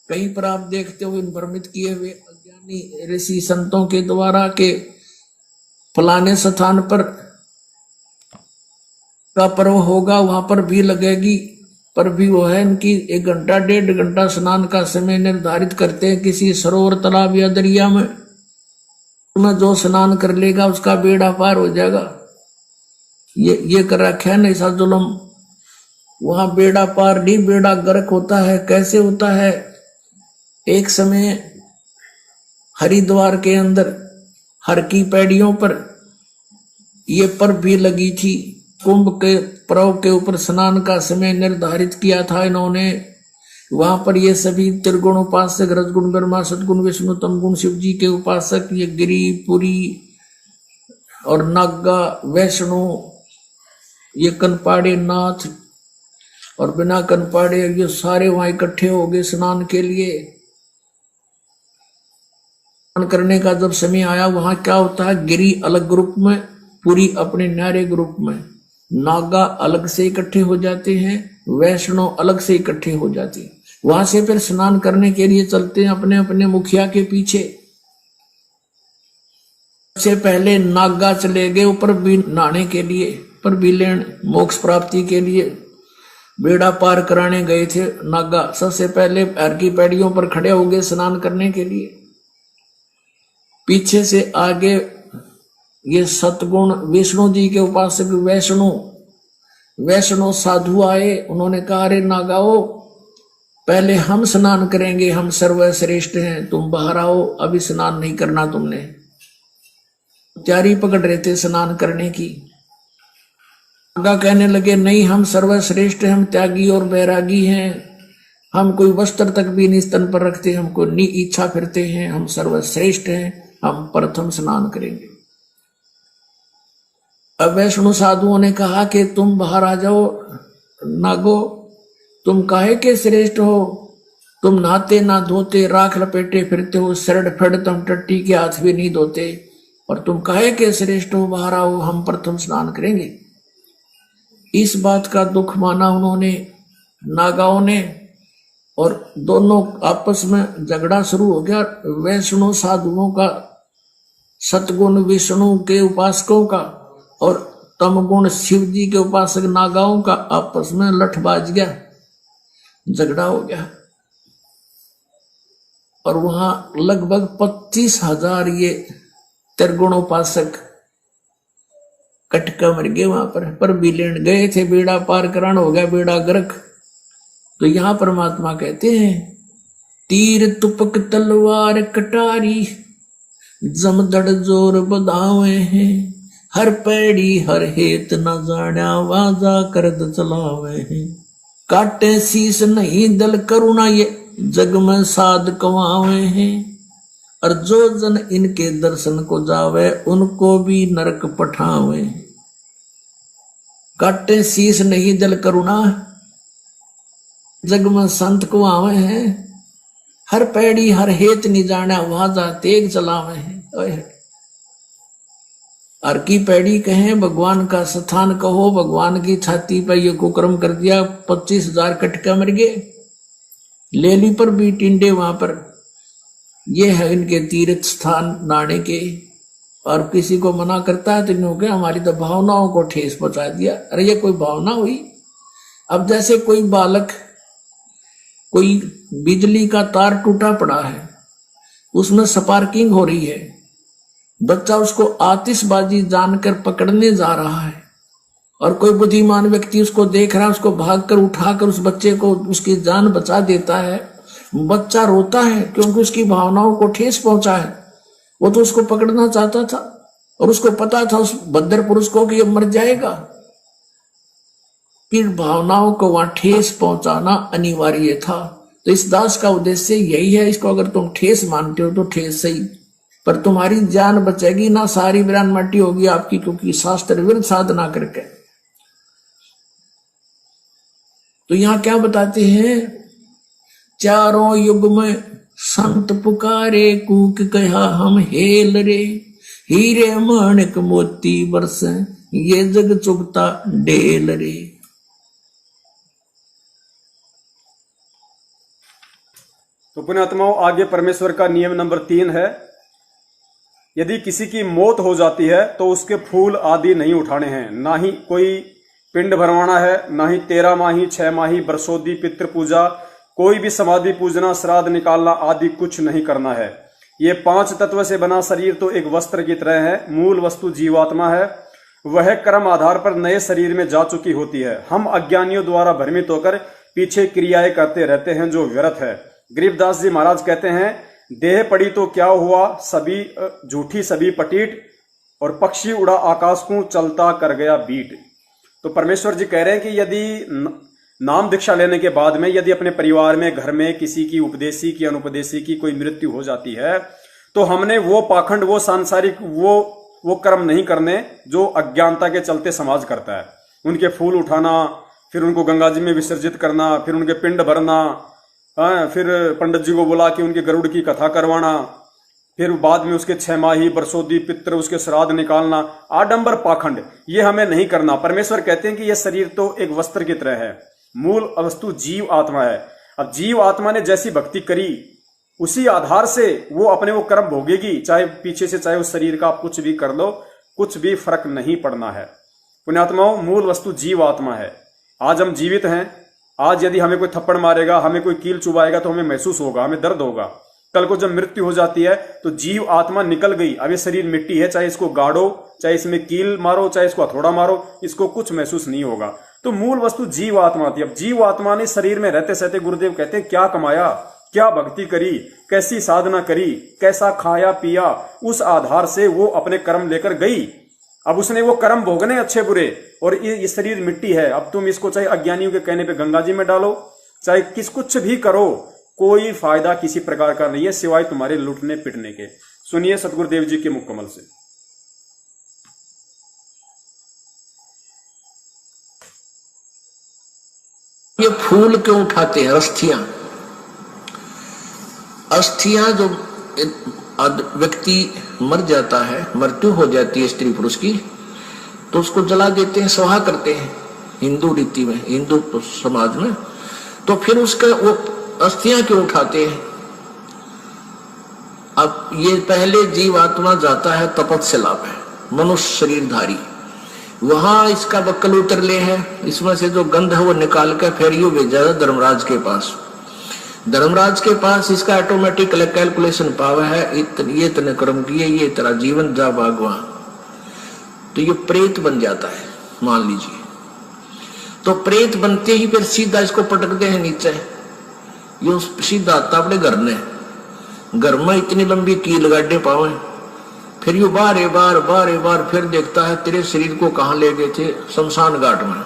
कहीं पर आप देखते हो इन भ्रमित किए हुए अज्ञानी ऋषि संतों के द्वारा के फलाने स्थान पर का पर्व होगा, वहां पर भी लगेगी, पर भी वो है इनकी 1 घंटा 1.5 घंटा स्नान का समय निर्धारित करते हैं किसी सरोवर, तालाब या दरिया में। उसमें जो स्नान कर लेगा उसका बेड़ा पार हो जाएगा। ये कर रखा है ना ऐसा जुल्म। वहां बेड़ा पार नहीं, बेड़ा गर्क होता है। कैसे होता है? एक समय हरिद्वार के अंदर हर की पैड़ियों पर ये पर्व भी लगी थी। कुंभ के पर्व के ऊपर स्नान का समय निर्धारित किया था इन्होंने। वहां पर ये सभी त्रिगुण उपासक, रजगुण ब्रह्मा, सदगुण विष्णु, तमगुण शिव जी के उपासक, ये गिरी, पुरी और नागा, वैष्णो, ये कनपाड़े नाथ, और बिना कन पाड़े ये सारे वहां इकट्ठे हो गए स्नान के लिए। स्नान करने का जब समय आया, वहां क्या होता है, गिरी अलग ग्रुप में, पूरी अपने न्यारे ग्रुप में, नागा अलग से इकट्ठे हो जाते हैं, वैष्णव अलग से इकट्ठे हो जाते हैं। वहां से फिर स्नान करने के लिए चलते हैं अपने अपने मुखिया के पीछे। सबसे पहले नागा चले गए ऊपर भी नहाने के लिए, पर भी लेन मोक्ष प्राप्ति के लिए बेड़ा पार कराने गए थे नागा। सबसे पहले पैर की पैड़ियों पर खड़े हो गए स्नान करने के लिए। पीछे से आगे ये सतगुण विष्णु जी के उपासक वैष्णव साधु आए। उन्होंने कहा, अरे नागाओ, पहले हम स्नान करेंगे, हम सर्वश्रेष्ठ हैं, तुम बाहर आओ, अभी स्नान नहीं करना तुमने। तैयारी पकड़ रहे थे स्नान करने की। नागा कहने लगे, नहीं, हम सर्वश्रेष्ठ हैं, हम त्यागी और बैरागी हैं, हम कोई वस्त्र तक भी नहीं स्तन पर रखते, हमको नी इच्छा फिरते हैं, हम सर्वश्रेष्ठ हैं, हम प्रथम स्नान करेंगे। अब वैष्णव साधुओं ने कहा कि तुम बाहर आ जाओ नागो, तुम काहे के श्रेष्ठ हो, तुम नहाते ना धोते, राख लपेटे फिरते हो, सरड फड़ तुम टट्टी के हाथ भी नहीं धोते, और तुम काहे के श्रेष्ठ हो, बाहर आओ, हम प्रथम स्नान करेंगे। इस बात का दुख माना उन्होंने, नागाओं ने, और दोनों आपस में झगड़ा शुरू हो गया। वैष्णव साधुओं का, सतगुण विष्णु के उपासकों का, और तमगुण शिव जी के उपासक नागाओं का आपस में लठ बाज गया, झगड़ा हो गया। और वहां लगभग 25,000 ये त्रिगुण उपासक कटका मर गए वहां पर भी लेन गए थे, बेड़ा पार कराना हो गया, बेड़ा गर्क। तो यहां परमात्मा कहते हैं, तीर तुपक तलवार कटारी, जमदड़ जोर बधावे हैं, हर पैड़ी हर हेत न जाना, वाजा करद चलावे हैं, काटे शीस नहीं दल करुणा, ये जग में साध कमावे हैं, और जो जन इनके दर्शन को जावे, उनको भी नरक पठावे। काटे शीस नहीं दल करुणा, जग में संत को आवे हैं, हर पैड़ी हर हेत नहीं जाना, वाजा तेग चलावे हैं। हर की पैड़ी कहें, भगवान का स्थान कहो, भगवान की छाती पर ये कुकर्म कर दिया, 25,000 कटका मर गए। लेली पर भी टिंडे वहां पर, ये है इनके तीर्थ स्थान नाने के। और किसी को मना करता है तो यूं के हमारी तो भावनाओं को ठेस पहुंचा दिया। अरे ये कोई भावना हुई? अब जैसे कोई बालक, कोई बिजली का तार टूटा पड़ा है, उसमें स्पार्किंग हो रही है, बच्चा उसको आतिशबाजी जानकर पकड़ने जा रहा है, और कोई बुद्धिमान व्यक्ति उसको देख रहा है, उसको भागकर उठाकर उस बच्चे को उसकी जान बचा देता है। बच्चा रोता है क्योंकि उसकी भावनाओं को ठेस पहुंचा है। वो तो उसको पकड़ना चाहता था, और उसको पता था उस बद्दर पुरुष को कि ये मर जाएगा। फिर भावनाओं को वहां ठेस पहुंचाना अनिवार्य था। तो इस दास का उद्देश्य यही है, इसको अगर तुम ठेस मानते हो तो ठेस सही, पर तुम्हारी जान बचेगी ना, सारी वीरान मट्टी होगी आपकी, क्योंकि शास्त्र विरुद्ध साधना करके। तो यहां क्या बताते हैं, चारों युग में संत पुकारे, कूक कहा हम हेल रे, हीरे माणिक मोती बरसे, ये जग चुगता डेल रे। तो पुण्यात्माओं, आगे परमेश्वर का नियम नंबर 3 है, यदि किसी की मौत हो जाती है तो उसके फूल आदि नहीं उठाने हैं, ना ही कोई पिंड भरवाना है, ना ही 13 माही 6 माही बरसोदी पितृ पूजा, कोई भी समाधि पूजना, श्राद्ध निकालना आदि कुछ नहीं करना है। ये 5 तत्व से बना शरीर तो एक वस्त्र की तरह है, मूल वस्तु जीवात्मा है, वह कर्म आधार पर नए शरीर में जा चुकी होती है। हम अज्ञानियों द्वारा भ्रमित होकर पीछे क्रियाएं करते रहते हैं जो व्यर्थ है। गरीबदास जी महाराज कहते हैं, देह पड़ी तो क्या हुआ, सभी झूठी सभी पटीट, और पक्षी उड़ा आकाश को चलता कर गया बीट। तो परमेश्वर जी कह रहे हैं कि यदि नाम दीक्षा लेने के बाद में यदि अपने परिवार में, घर में किसी की उपदेशी की अनुपदेशी की कोई मृत्यु हो जाती है, तो हमने वो पाखंड, वो सांसारिक, वो कर्म नहीं करने जो अज्ञानता के चलते समाज करता है। उनके फूल उठाना, फिर उनको गंगा जी में विसर्जित करना, फिर उनके पिंड भरना, फिर पंडित जी को बुला के उनके गरुड़ की कथा करवाना, फिर बाद में उसके 6 माही बरसोदी पित्र उसके श्राद्ध निकालना, आडंबर पाखंड, ये हमें नहीं करना। परमेश्वर कहते हैं कि यह शरीर तो एक वस्त्र की तरह है, मूल वस्तु जीव आत्मा है। अब जीव आत्मा ने जैसी भक्ति करी उसी आधार से वो अपने वो कर्म भोगेगी, चाहे पीछे से चाहे उस शरीर का आप कुछ भी कर लो, कुछ भी फर्क नहीं पड़ना है। पुण्यात्माओं, मूल वस्तु जीव आत्मा है। आज हम जीवित हैं, आज यदि हमें कोई थप्पड़ मारेगा, हमें कोई कील चुभाएगा तो हमें महसूस होगा, हमें दर्द होगा। कल को जब मृत्यु हो जाती है तो जीव आत्मा निकल गई, अब ये शरीर मिट्टी है, चाहे इसको गाड़ो, चाहे इसमें कील मारो, चाहे इसको हथौड़ा मारो, इसको कुछ महसूस नहीं होगा। तो मूल वस्तु जीव आत्मा थी। अब जीव आत्मा ने शरीर में रहते सहते, गुरुदेव कहते हैं, क्या कमाया, क्या भक्ति करी, कैसी साधना करी, कैसा खाया पिया, उस आधार से वो अपने कर्म लेकर गई। अब उसने वो कर्म भोगने अच्छे बुरे, और ये शरीर मिट्टी है। अब तुम इसको चाहे अज्ञानियों के कहने पे गंगा जी में डालो, चाहे कुछ भी करो, कोई फायदा किसी प्रकार का नहीं है सिवाय तुम्हारे लूटने पिटने के। सुनिए सतगुरुदेव जी के मुख कमल से। ये फूल क्यों उठाते हैं? अस्थियां, अस्थियां जो व्यक्ति मर जाता है, मृत्यु हो जाती है स्त्री पुरुष की, तो उसको जला देते हैं, स्वाहा करते हैं हिंदू रीति में, हिंदू समाज में। तो फिर उसका वो अस्थियां क्यों उठाते हैं? अब ये पहले जीव आत्मा जाता है तपस्या पे, मनुष्य शरीरधारी, वहां इसका बक्कल उतर ले है, इसमें से जो गंध है वो निकाल कर फिर यू भेजा धर्मराज के पास। धर्मराज के पास इसका ऑटोमेटिक कैलकुलेशन पावर है, ये इतने कर्म किए, ये तेरा जीवन जा भगवान, तो ये प्रेत बन जाता है मान लीजिए। तो प्रेत बनते ही फिर सीधा इसको पटकते हैं नीचे, ये सीधा आता अपने घर ने, घर में इतनी लंबी कील गाड़े पावे, फिर यू बारे बार फिर देखता है तेरे शरीर को कहां ले गए थे, शमशान घाट में।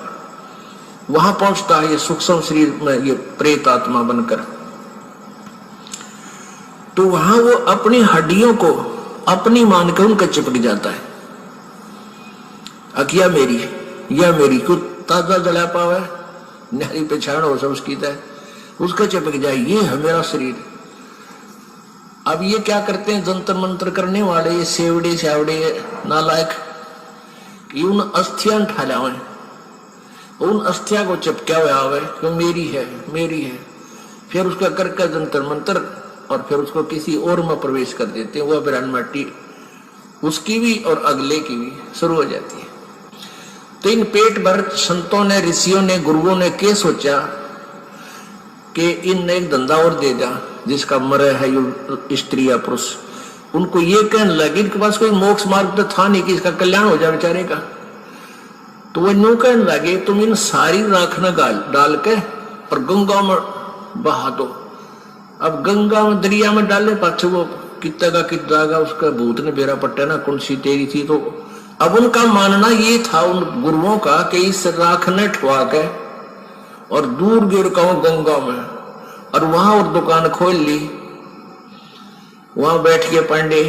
वहां पहुंचता है ये सूक्ष्म शरीर में, ये प्रेत आत्मा बनकर। तो वहां वो अपनी हड्डियों को अपनी मानकर उनका चिपक जाता है, अकिया मेरी, यह मेरी, को ताजा जला पावे, नारी पहचान हो सब उसकी तय, उसका चिपक जाए, ये है मेरा शरीर। अब ये क्या करते हैं जंतर मंत्र करने वाले, ये सेवड़े शावड़े नालायक, ये उन अस्थियां उठा लावे, उन अस्थिया को चिपका हुआ आवे तो मेरी है मेरी है, फिर उसका करके जंतर मंत्र, और फिर उसको किसी और में प्रवेश कर देते हैं, वह बिरान मट्टी उसकी भी और अगले की भी शुरू हो जाती है। तो इन पेट भर संतों ने, ऋषियों ने, गुरुओं ने क्या सोचा कि इन एक धंधा और दे दा, जिसका मरे है यू स्त्री या पुरुष। उनको ये कहने लगे, इनके पास कोई मोक्ष मार्ग तो था नहीं कि इसका कल्याण हो जाए बेचारे का। तो वो न्यू कहने लगे, तुम इन सारी राख न डाल के और गंगा में बहा दो। अब गंगा में दरिया में डाले पाछे वो कितना का कितना उसका भूत ने बेरा पट्टा ना कौन सी तेरी थी। तो अब उनका मानना ये था उन गुरुओं का कि इस राख ने ठुआ के और दूर गिर का गंगा में, और वहां और दुकान खोल ली, वहां बैठ के पांडे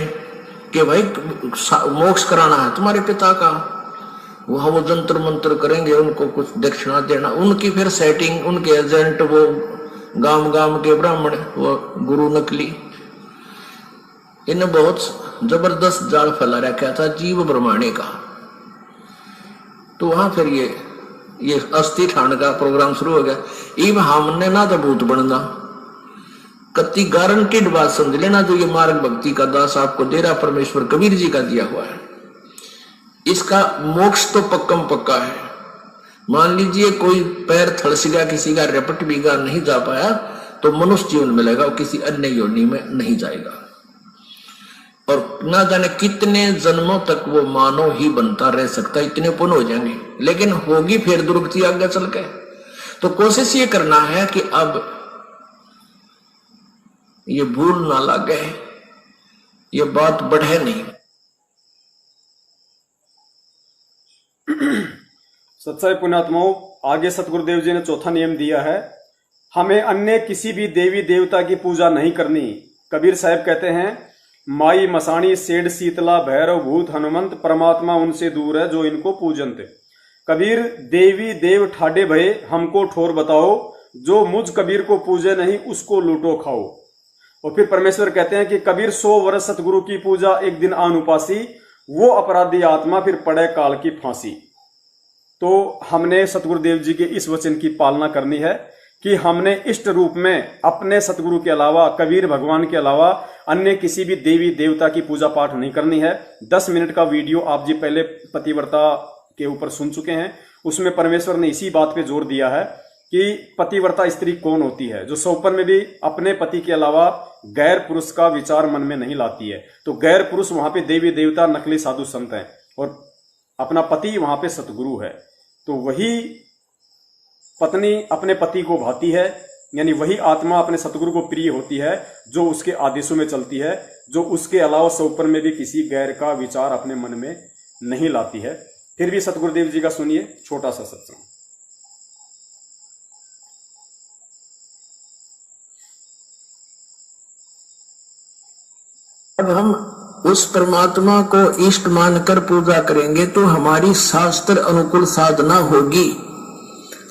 कि भाई मोक्ष कराना है तुम्हारे पिता का, वहां वो जंतर मंत्र करेंगे, उनको कुछ दक्षिणा देना, उनकी फिर सेटिंग, उनके एजेंट वो गांव गांव के ब्राह्मण, वो गुरु नकली, इन्हें बहुत जबरदस्त जाल फैला रखा था जीव ब्रह्मांडे का। तो वहां फिर ये अस्थि ठाण का प्रोग्राम शुरू हो गया। इब हमने ना तो भूत बनना, कति गारंटीड बात समझ लेना, जो ये मार्ग भक्ति का दास आपको दे रहा परमेश्वर कबीर जी का दिया हुआ है, इसका मोक्ष तो पक्कम पक्का है। मान लीजिए कोई पैर थड़स गया, किसी का रेपट बीघा नहीं जा पाया, तो मनुष्य जीवन मिलेगा, वो किसी अन्य योनि में नहीं जाएगा, और ना जाने कितने जन्मों तक वो मानव ही बनता रह सकता, इतने पुण्य हो जाएंगे, लेकिन होगी फिर दुर्गति आगे चल के। तो कोशिश ये करना है कि अब ये भूल ना लगे, ये बात बढ़े नहीं। सच्चाई पुण्यात्माओं, आगे सतगुरुदेव जी ने चौथा नियम दिया है, हमें अन्य किसी भी देवी देवता की पूजा नहीं करनी। कबीर साहब कहते हैं, माई मसाणी सेठ शीतला भैरव भूत हनुमंत परमात्मा उनसे दूर है जो इनको पूजनते। कबीर देवी देव ठाडे भये हमको ठोर बताओ, जो मुझ कबीर को पूजे नहीं उसको लूटो खाओ। और फिर परमेश्वर कहते हैं कि कबीर 100 वर्ष सतगुरु की पूजा एक दिन आन उपासी, वो अपराधी आत्मा फिर पड़े काल की फांसी। तो हमने सतगुरुदेव जी के इस वचन की पालना करनी है कि हमने इष्ट रूप में अपने सतगुरु के अलावा, कबीर भगवान के अलावा अन्य किसी भी देवी देवता की पूजा पाठ नहीं करनी है। 10 मिनट का वीडियो आप जी पहले पतिव्रता के ऊपर सुन चुके हैं। उसमें परमेश्वर ने इसी बात पे जोर दिया है कि पतिव्रता स्त्री कौन होती है, जो सोपन में भी अपने पति के अलावा गैर पुरुष का विचार मन में नहीं लाती है। तो गैर पुरुष वहां पे देवी देवता, नकली साधु संत हैं, और अपना पति वहां पे सतगुरु है। तो वही पत्नी अपने पति को भाती है, यानी वही आत्मा अपने सतगुरु को प्रिय होती है जो उसके आदेशों में चलती है, जो उसके अलावा सोपन में भी किसी गैर का विचार अपने मन में नहीं लाती है। फिर भी सतगुरुदेव जी का सुनिए छोटा सा सत्संग। अब हम उस परमात्मा को इष्ट मानकर पूजा करेंगे तो हमारी शास्त्र अनुकूल साधना होगी।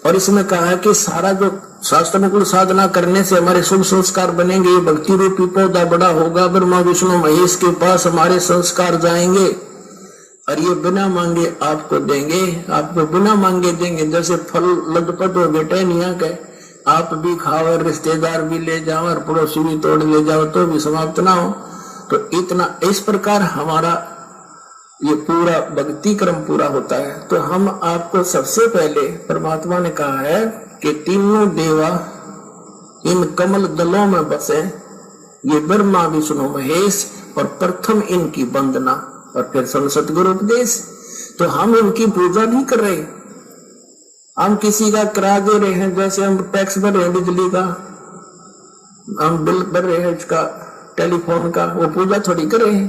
और इसमें कहा है कि सारा जो शास्त्र अनुकूल साधना करने से हमारे शुभ संस्कार बनेंगे, ये भक्ति रूपी पौधा बड़ा होगा, ब्रह्मा विष्णु महेश के पास हमारे संस्कार जाएंगे और ये बिना मांगे आपको देंगे, आपको बिना मांगे देंगे। जैसे फल लदपत हो बेटे नहीं के, आप भी खाओ, रिश्तेदार भी ले जाओ और पड़ोसी भी तोड़ ले जाओ तो भी समाप्त ना हो। तो इतना इस प्रकार हमारा ये पूरा भक्ति क्रम पूरा होता है। तो हम आपको सबसे पहले परमात्मा ने कहा है कि तीनों देवा इन कमल दलों में बसे, ये ब्रह्मा विष्णु महेश, और प्रथम इनकी वंदना और फिर सतगुरु उपदेश। तो हम इनकी पूजा नहीं कर रहे, हम किसी का किराया दे रहे हैं। जैसे हम टैक्स भर रहे हैं बिजली का, हम बिल भर रहे हैं इसका टेलीफोन का, वो पूजा थोड़ी कर रहे हैं,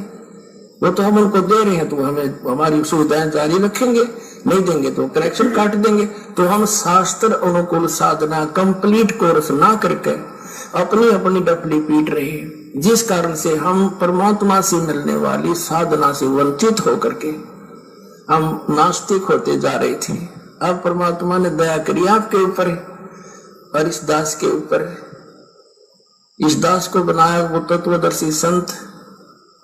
वो तो हम उनको दे रहे हैं। तो हमें हमारी सुविधाएं जारी रखेंगे, नहीं देंगे तो कनेक्शन काट देंगे। तो हम शास्त्र अनुकूल साधना कंप्लीट कोर्स ना करके अपनी अपनी डफली पीट रहे हैं, जिस कारण से हम परमात्मा से मिलने वाली साधना से वंचित होकर के हम नास्तिक होते जा रहे थे। अब परमात्मा ने दया करी आपके ऊपर और इस दास के ऊपर। इस दास को बनाया वो तत्वदर्शी संत,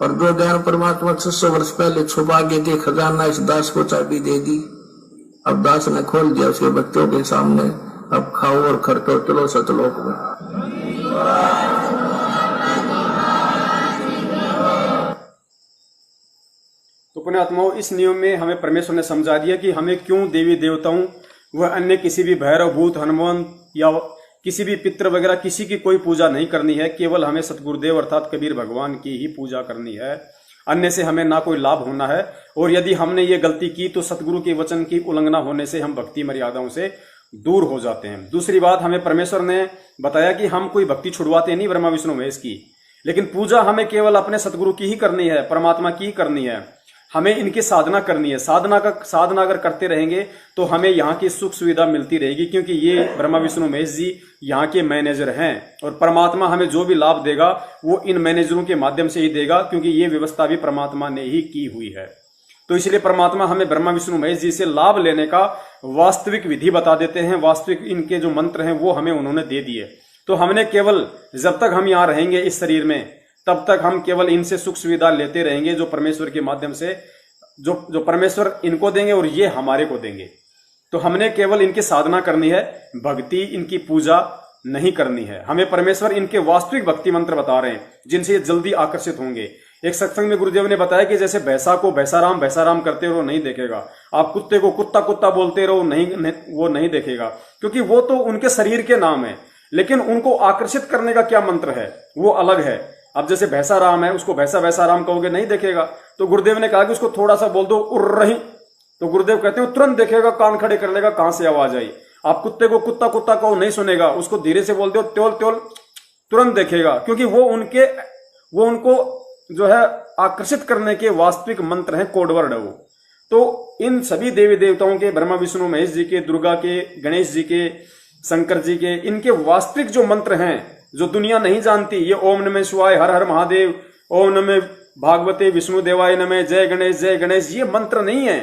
और जो ज्ञान परमात्मा 600 वर्ष पहले छुपा के थे खजाना, इस दास को चाबी दे दी। अब दास ने खोल दिया उसके बच्चों के सामने, अब खाओ और खर्चो, चलो सतलोक में। तो पुण्यात्माओं, इस नियम में हमें परमेश्वर ने समझा दिया कि हमें क्यों देवी देवताओं व अन्य किसी भी भैरव भूत हनुमान या किसी भी पितृ वगैरह किसी की कोई पूजा नहीं करनी है। केवल हमें सतगुरुदेव अर्थात कबीर भगवान की ही पूजा करनी है। अन्य से हमें ना कोई लाभ होना है। और यदि हमने ये गलती की तो सतगुरु के वचन की उल्लंघना होने से हम भक्ति मर्यादाओं से दूर हो जाते हैं। दूसरी बात, हमें परमेश्वर ने बताया कि हम कोई भक्ति छुड़वाते नहीं ब्रह्मा विष्णु महेश की, लेकिन पूजा हमें केवल अपने सतगुरु की ही करनी है, परमात्मा की ही करनी है। हमें इनकी साधना करनी है। साधना अगर करते रहेंगे तो हमें यहाँ की सुख सुविधा मिलती रहेगी, क्योंकि ये ब्रह्मा विष्णु महेश जी यहाँ के मैनेजर हैं और परमात्मा हमें जो भी लाभ देगा वो इन मैनेजरों के माध्यम से ही देगा, क्योंकि ये व्यवस्था भी परमात्मा ने ही की हुई है। तो इसलिए परमात्मा हमें ब्रह्मा विष्णु महेश जी से लाभ लेने का वास्तविक विधि बता देते हैं। वास्तविक इनके जो मंत्र हैं वो हमें उन्होंने दे दिए। तो हमने केवल जब तक हम यहाँ रहेंगे इस शरीर में, तब तक हम केवल इनसे सुख सुविधा लेते रहेंगे, जो परमेश्वर के माध्यम से जो परमेश्वर इनको देंगे और ये हमारे को देंगे। तो हमने केवल इनकी साधना करनी है, भक्ति, इनकी पूजा नहीं करनी है। हमें परमेश्वर इनके वास्तविक भक्ति मंत्र बता रहे हैं जिनसे ये जल्दी आकर्षित होंगे। एक सत्संग में गुरुदेव ने बताया कि जैसे भैंसा को भैंसा राम करते रहो नहीं देखेगा, आप कुत्ते को कुत्ता कुत्ता बोलते रहो वो नहीं देखेगा, क्योंकि वो तो उनके शरीर के नाम है, लेकिन उनको आकर्षित करने का क्या मंत्र है वो अलग है। अब जैसे भैंसा राम है, उसको भैंसा राम कहोगे नहीं देखेगा। तो गुरुदेव ने कहा कि उसको थोड़ा सा बोल दो उर्र रही, तो गुरुदेव कहते हैं तुरंत देखेगा, कान खड़े कर लेगा कहां से आवाज आई। आप कुत्ते को कुत्ता कुत्ता कहो नहीं सुनेगा, उसको धीरे से बोल दो त्योल त्योल, तुरंत देखेगा, क्योंकि वो उनको जो है आकर्षित करने के वास्तविक मंत्र हैं, कोडवर्ड है वो। तो इन सभी देवी देवताओं के, ब्रह्मा विष्णु महेश जी के, दुर्गा के, गणेश जी के, शंकर जी के, इनके वास्तविक जो मंत्र हैं जो दुनिया नहीं जानती, ये ओम नमः शिवाय, हर हर महादेव, ओम नमः भागवते विष्णु देवाय नमः, जय गणेश, ये मंत्र नहीं है।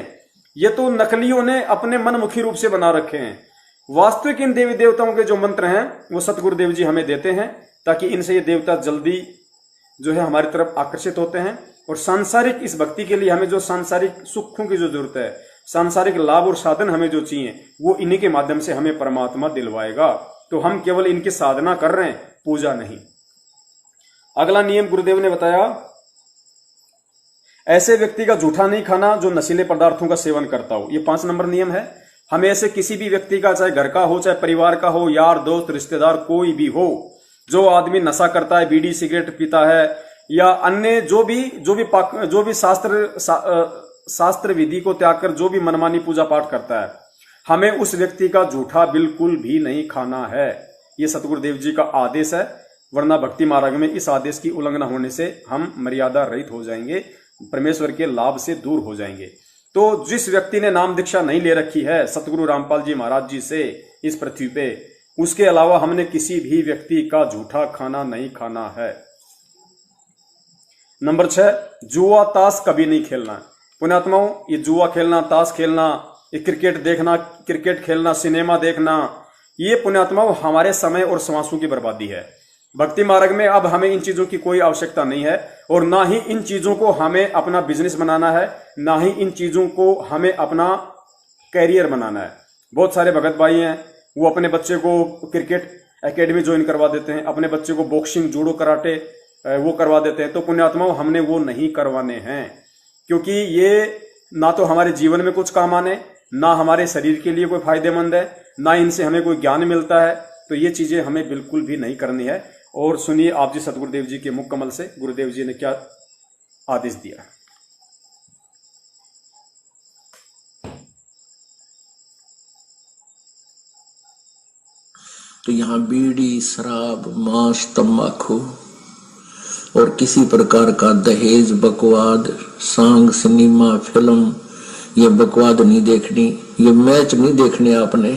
ये तो नकलियों ने अपने मनमुखी रूप से बना रखे हैं। वास्तविक इन देवी देवताओं के जो मंत्र हैं वो सतगुरुदेव जी हमें देते हैं, ताकि इनसे ये देवता जल्दी जो है हमारी तरफ आकर्षित होते हैं। और सांसारिक इस भक्ति के लिए हमें जो सांसारिक सुखों की जो जरूरत है, सांसारिक लाभ और साधन हमें जो चाहिए, वो इन्हीं के माध्यम से हमें परमात्मा दिलवाएगा। तो हम केवल इनकी साधना कर रहे हैं, पूजा नहीं। अगला नियम गुरुदेव ने बताया, ऐसे व्यक्ति का जूठा नहीं खाना जो नशीले पदार्थों का सेवन करता हो। ये 5 नंबर नियम है। हमें ऐसे किसी भी व्यक्ति का, चाहे घर का हो, चाहे परिवार का हो, यार दोस्त रिश्तेदार कोई भी हो, जो आदमी नशा करता है, बीड़ी सिगरेट पीता है, या अन्य जो भी शास्त्र विधि को त्याग कर जो भी मनमानी पूजा पाठ करता है, हमें उस व्यक्ति का जूठा बिल्कुल भी नहीं खाना है। ये सतगुरुदेव जी का आदेश है, वरना भक्ति मार्ग में इस आदेश की उल्लंघना होने से हम मर्यादा रहित हो जाएंगे, परमेश्वर के लाभ से दूर हो जाएंगे। तो जिस व्यक्ति ने नाम दीक्षा नहीं ले रखी है सतगुरु रामपाल जी महाराज जी से इस पृथ्वी पे, उसके अलावा हमने किसी भी व्यक्ति का झूठा खाना नहीं खाना है। नंबर 6, जुआ ताश कभी नहीं खेलना है। पुण्यात्माओं, ये जुआ खेलना, ताश खेलना, ये क्रिकेट देखना, क्रिकेट खेलना, सिनेमा देखना, ये पुण्यात्माओं हमारे समय और श्वासों की बर्बादी है। भक्ति मार्ग में अब हमें इन चीजों की कोई आवश्यकता नहीं है, और ना ही इन चीजों को हमें अपना बिजनेस बनाना है, ना ही इन चीजों को हमें अपना कैरियर बनाना है। बहुत सारे भगत भाई हैं, वो अपने बच्चे को क्रिकेट एकेडमी ज्वाइन करवा देते हैं, अपने बच्चे को बॉक्सिंग, जूडो, कराटे वो करवा देते हैं। तो पुण्यात्माओं हमने वो नहीं करवाने हैं, क्योंकि ये ना तो हमारे जीवन में कुछ काम आने, ना हमारे शरीर के लिए कोई फायदेमंद है, ना इनसे हमें कोई ज्ञान मिलता है। तो ये चीजें हमें बिल्कुल भी नहीं करनी है। और सुनिए आप जी सतगुरुदेव जी के मुख कमल से गुरुदेव जी ने क्या आदेश दिया। तो यहाँ बीड़ी, शराब, मांस, तंबाकू और किसी प्रकार का दहेज, बकवाद, सांग, सिनेमा, फिल्म, ये बकवाद नहीं देखनी, ये मैच नहीं देखने आपने।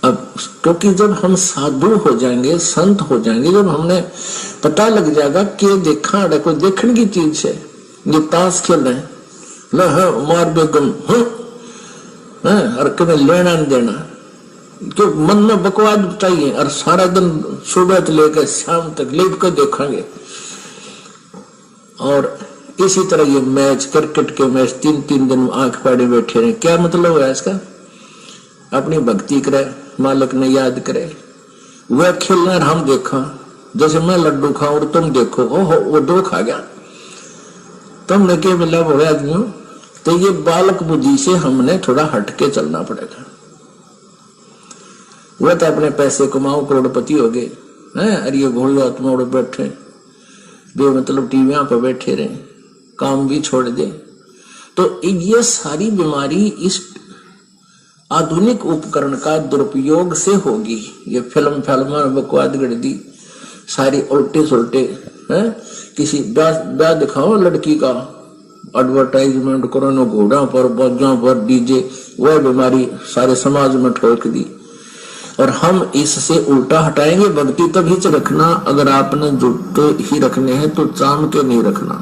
अब क्योंकि जब हम साधु हो जाएंगे, संत हो जाएंगे, जब हमने पता लग जाएगा कि देखा है कोई देखने की चीज है, ये ताश खेल रहे हैं, मार बेगम और कभी लेना नहीं देना, क्यों मन में बकवाद चाहिए, और सारा दिन सुबह से लेकर शाम तक लेट कर देखेंगे। और इसी तरह ये मैच, क्रिकेट के मैच 3-3 दिन आंख फाड़े बैठे रहे, क्या मतलब है इसका? अपनी भक्ति करे, मालिक ने याद करे, वह खेलना और हम देखा। जैसे मैं लड्डू खाऊं और तुम देखो, ओहो वो 2 खा गया, तुमने क्या मिला हो आदमियों। तो ये बालक बुद्धि से हमने थोड़ा हटके चलना पड़ेगा। वह तो अपने पैसे कमाओ, करोड़पति हो गए हैं, और ये भोले आत्मा बैठे बे मतलब टीवियां पर बैठे रहे, काम भी छोड़ दे। तो ये सारी बीमारी इस आधुनिक उपकरण का दुरुपयोग से होगी। ये फिल्म बकवाद गढ़ सारी उल्टे सुलटे हैं। किसी ब्याह दिखाओ लड़की का, एडवर्टाइजमेंट करो न, घोड़ा पर, बाजों पर, डीजे, वह बीमारी सारे समाज में ठोक दी। और हम इससे उल्टा हटाएंगे। भक्ति तभी से रखना, अगर आपने जूते ही रखने हैं तो चाम के नहीं रखना,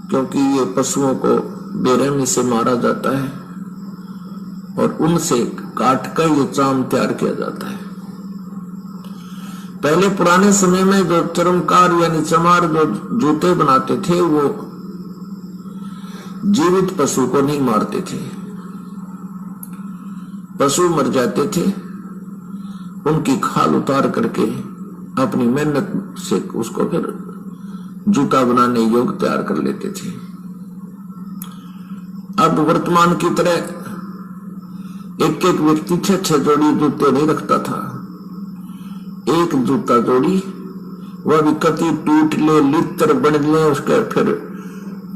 क्योंकि ये पशुओं को बेरहमी से मारा जाता है और उनसे काट कर ये चाम तैयार किया जाता है। पहले पुराने समय में जो चर्मकार यानी चमार जो जूते बनाते थे, वो जीवित पशु को नहीं मारते थे। पशु मर जाते थे, उनकी खाल उतार करके अपनी मेहनत से उसको फिर जूता बनाने योग्य तैयार कर लेते थे। अब वर्तमान की तरह एक व्यक्ति 6 जोड़ी जूते नहीं रखता था। एक जूता जोड़ी, वह भी कति टूट ले, लित्र बढ़ ले, उसके फिर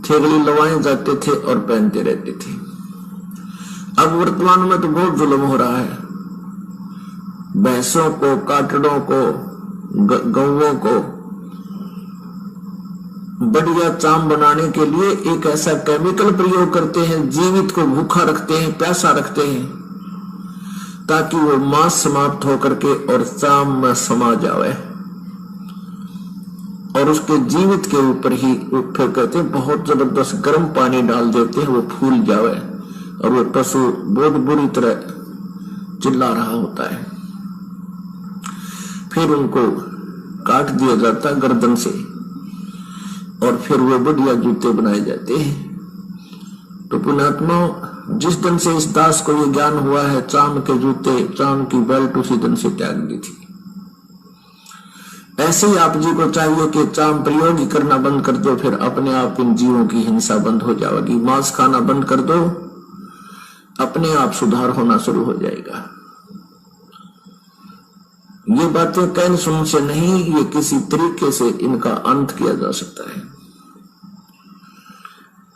थेगली लवाए जाते थे और पहनते रहते थे। अब वर्तमान में तो बहुत जुल्म हो रहा है। भैंसों को, काटड़ों को, गौओं को बढ़िया चाम बनाने के लिए एक ऐसा केमिकल प्रयोग करते हैं, जीवित को भूखा रखते हैं, प्यासा रखते हैं, ताकि वो मांस समाप्त होकर के और चाम में समा जाए। और उसके जीवित के ऊपर ही फिर कहते बहुत जबरदस्त गर्म पानी डाल देते हैं, वो फूल जावे और वो पशु बहुत बुरी तरह चिल्ला रहा होता है। फिर उनको काट दिया जाता गर्दन से और फिर वो बढ़िया जूते बनाए जाते हैं। तो पुण्यात्मा, जिस दिन से इस दास को ये ज्ञान हुआ है, चांद के जूते, चांद की बेल्ट उसी दिन से त्याग दी थी। ऐसे ही आप जी को चाहिए कि चाम प्रयोग ही करना बंद कर दो, फिर अपने आप इन जीवों की हिंसा बंद हो जाएगी। मांस खाना बंद कर दो, अपने आप सुधार होना शुरू हो जाएगा। ये बातें कहने सुन से नहीं, ये किसी तरीके से इनका अंत किया जा सकता है।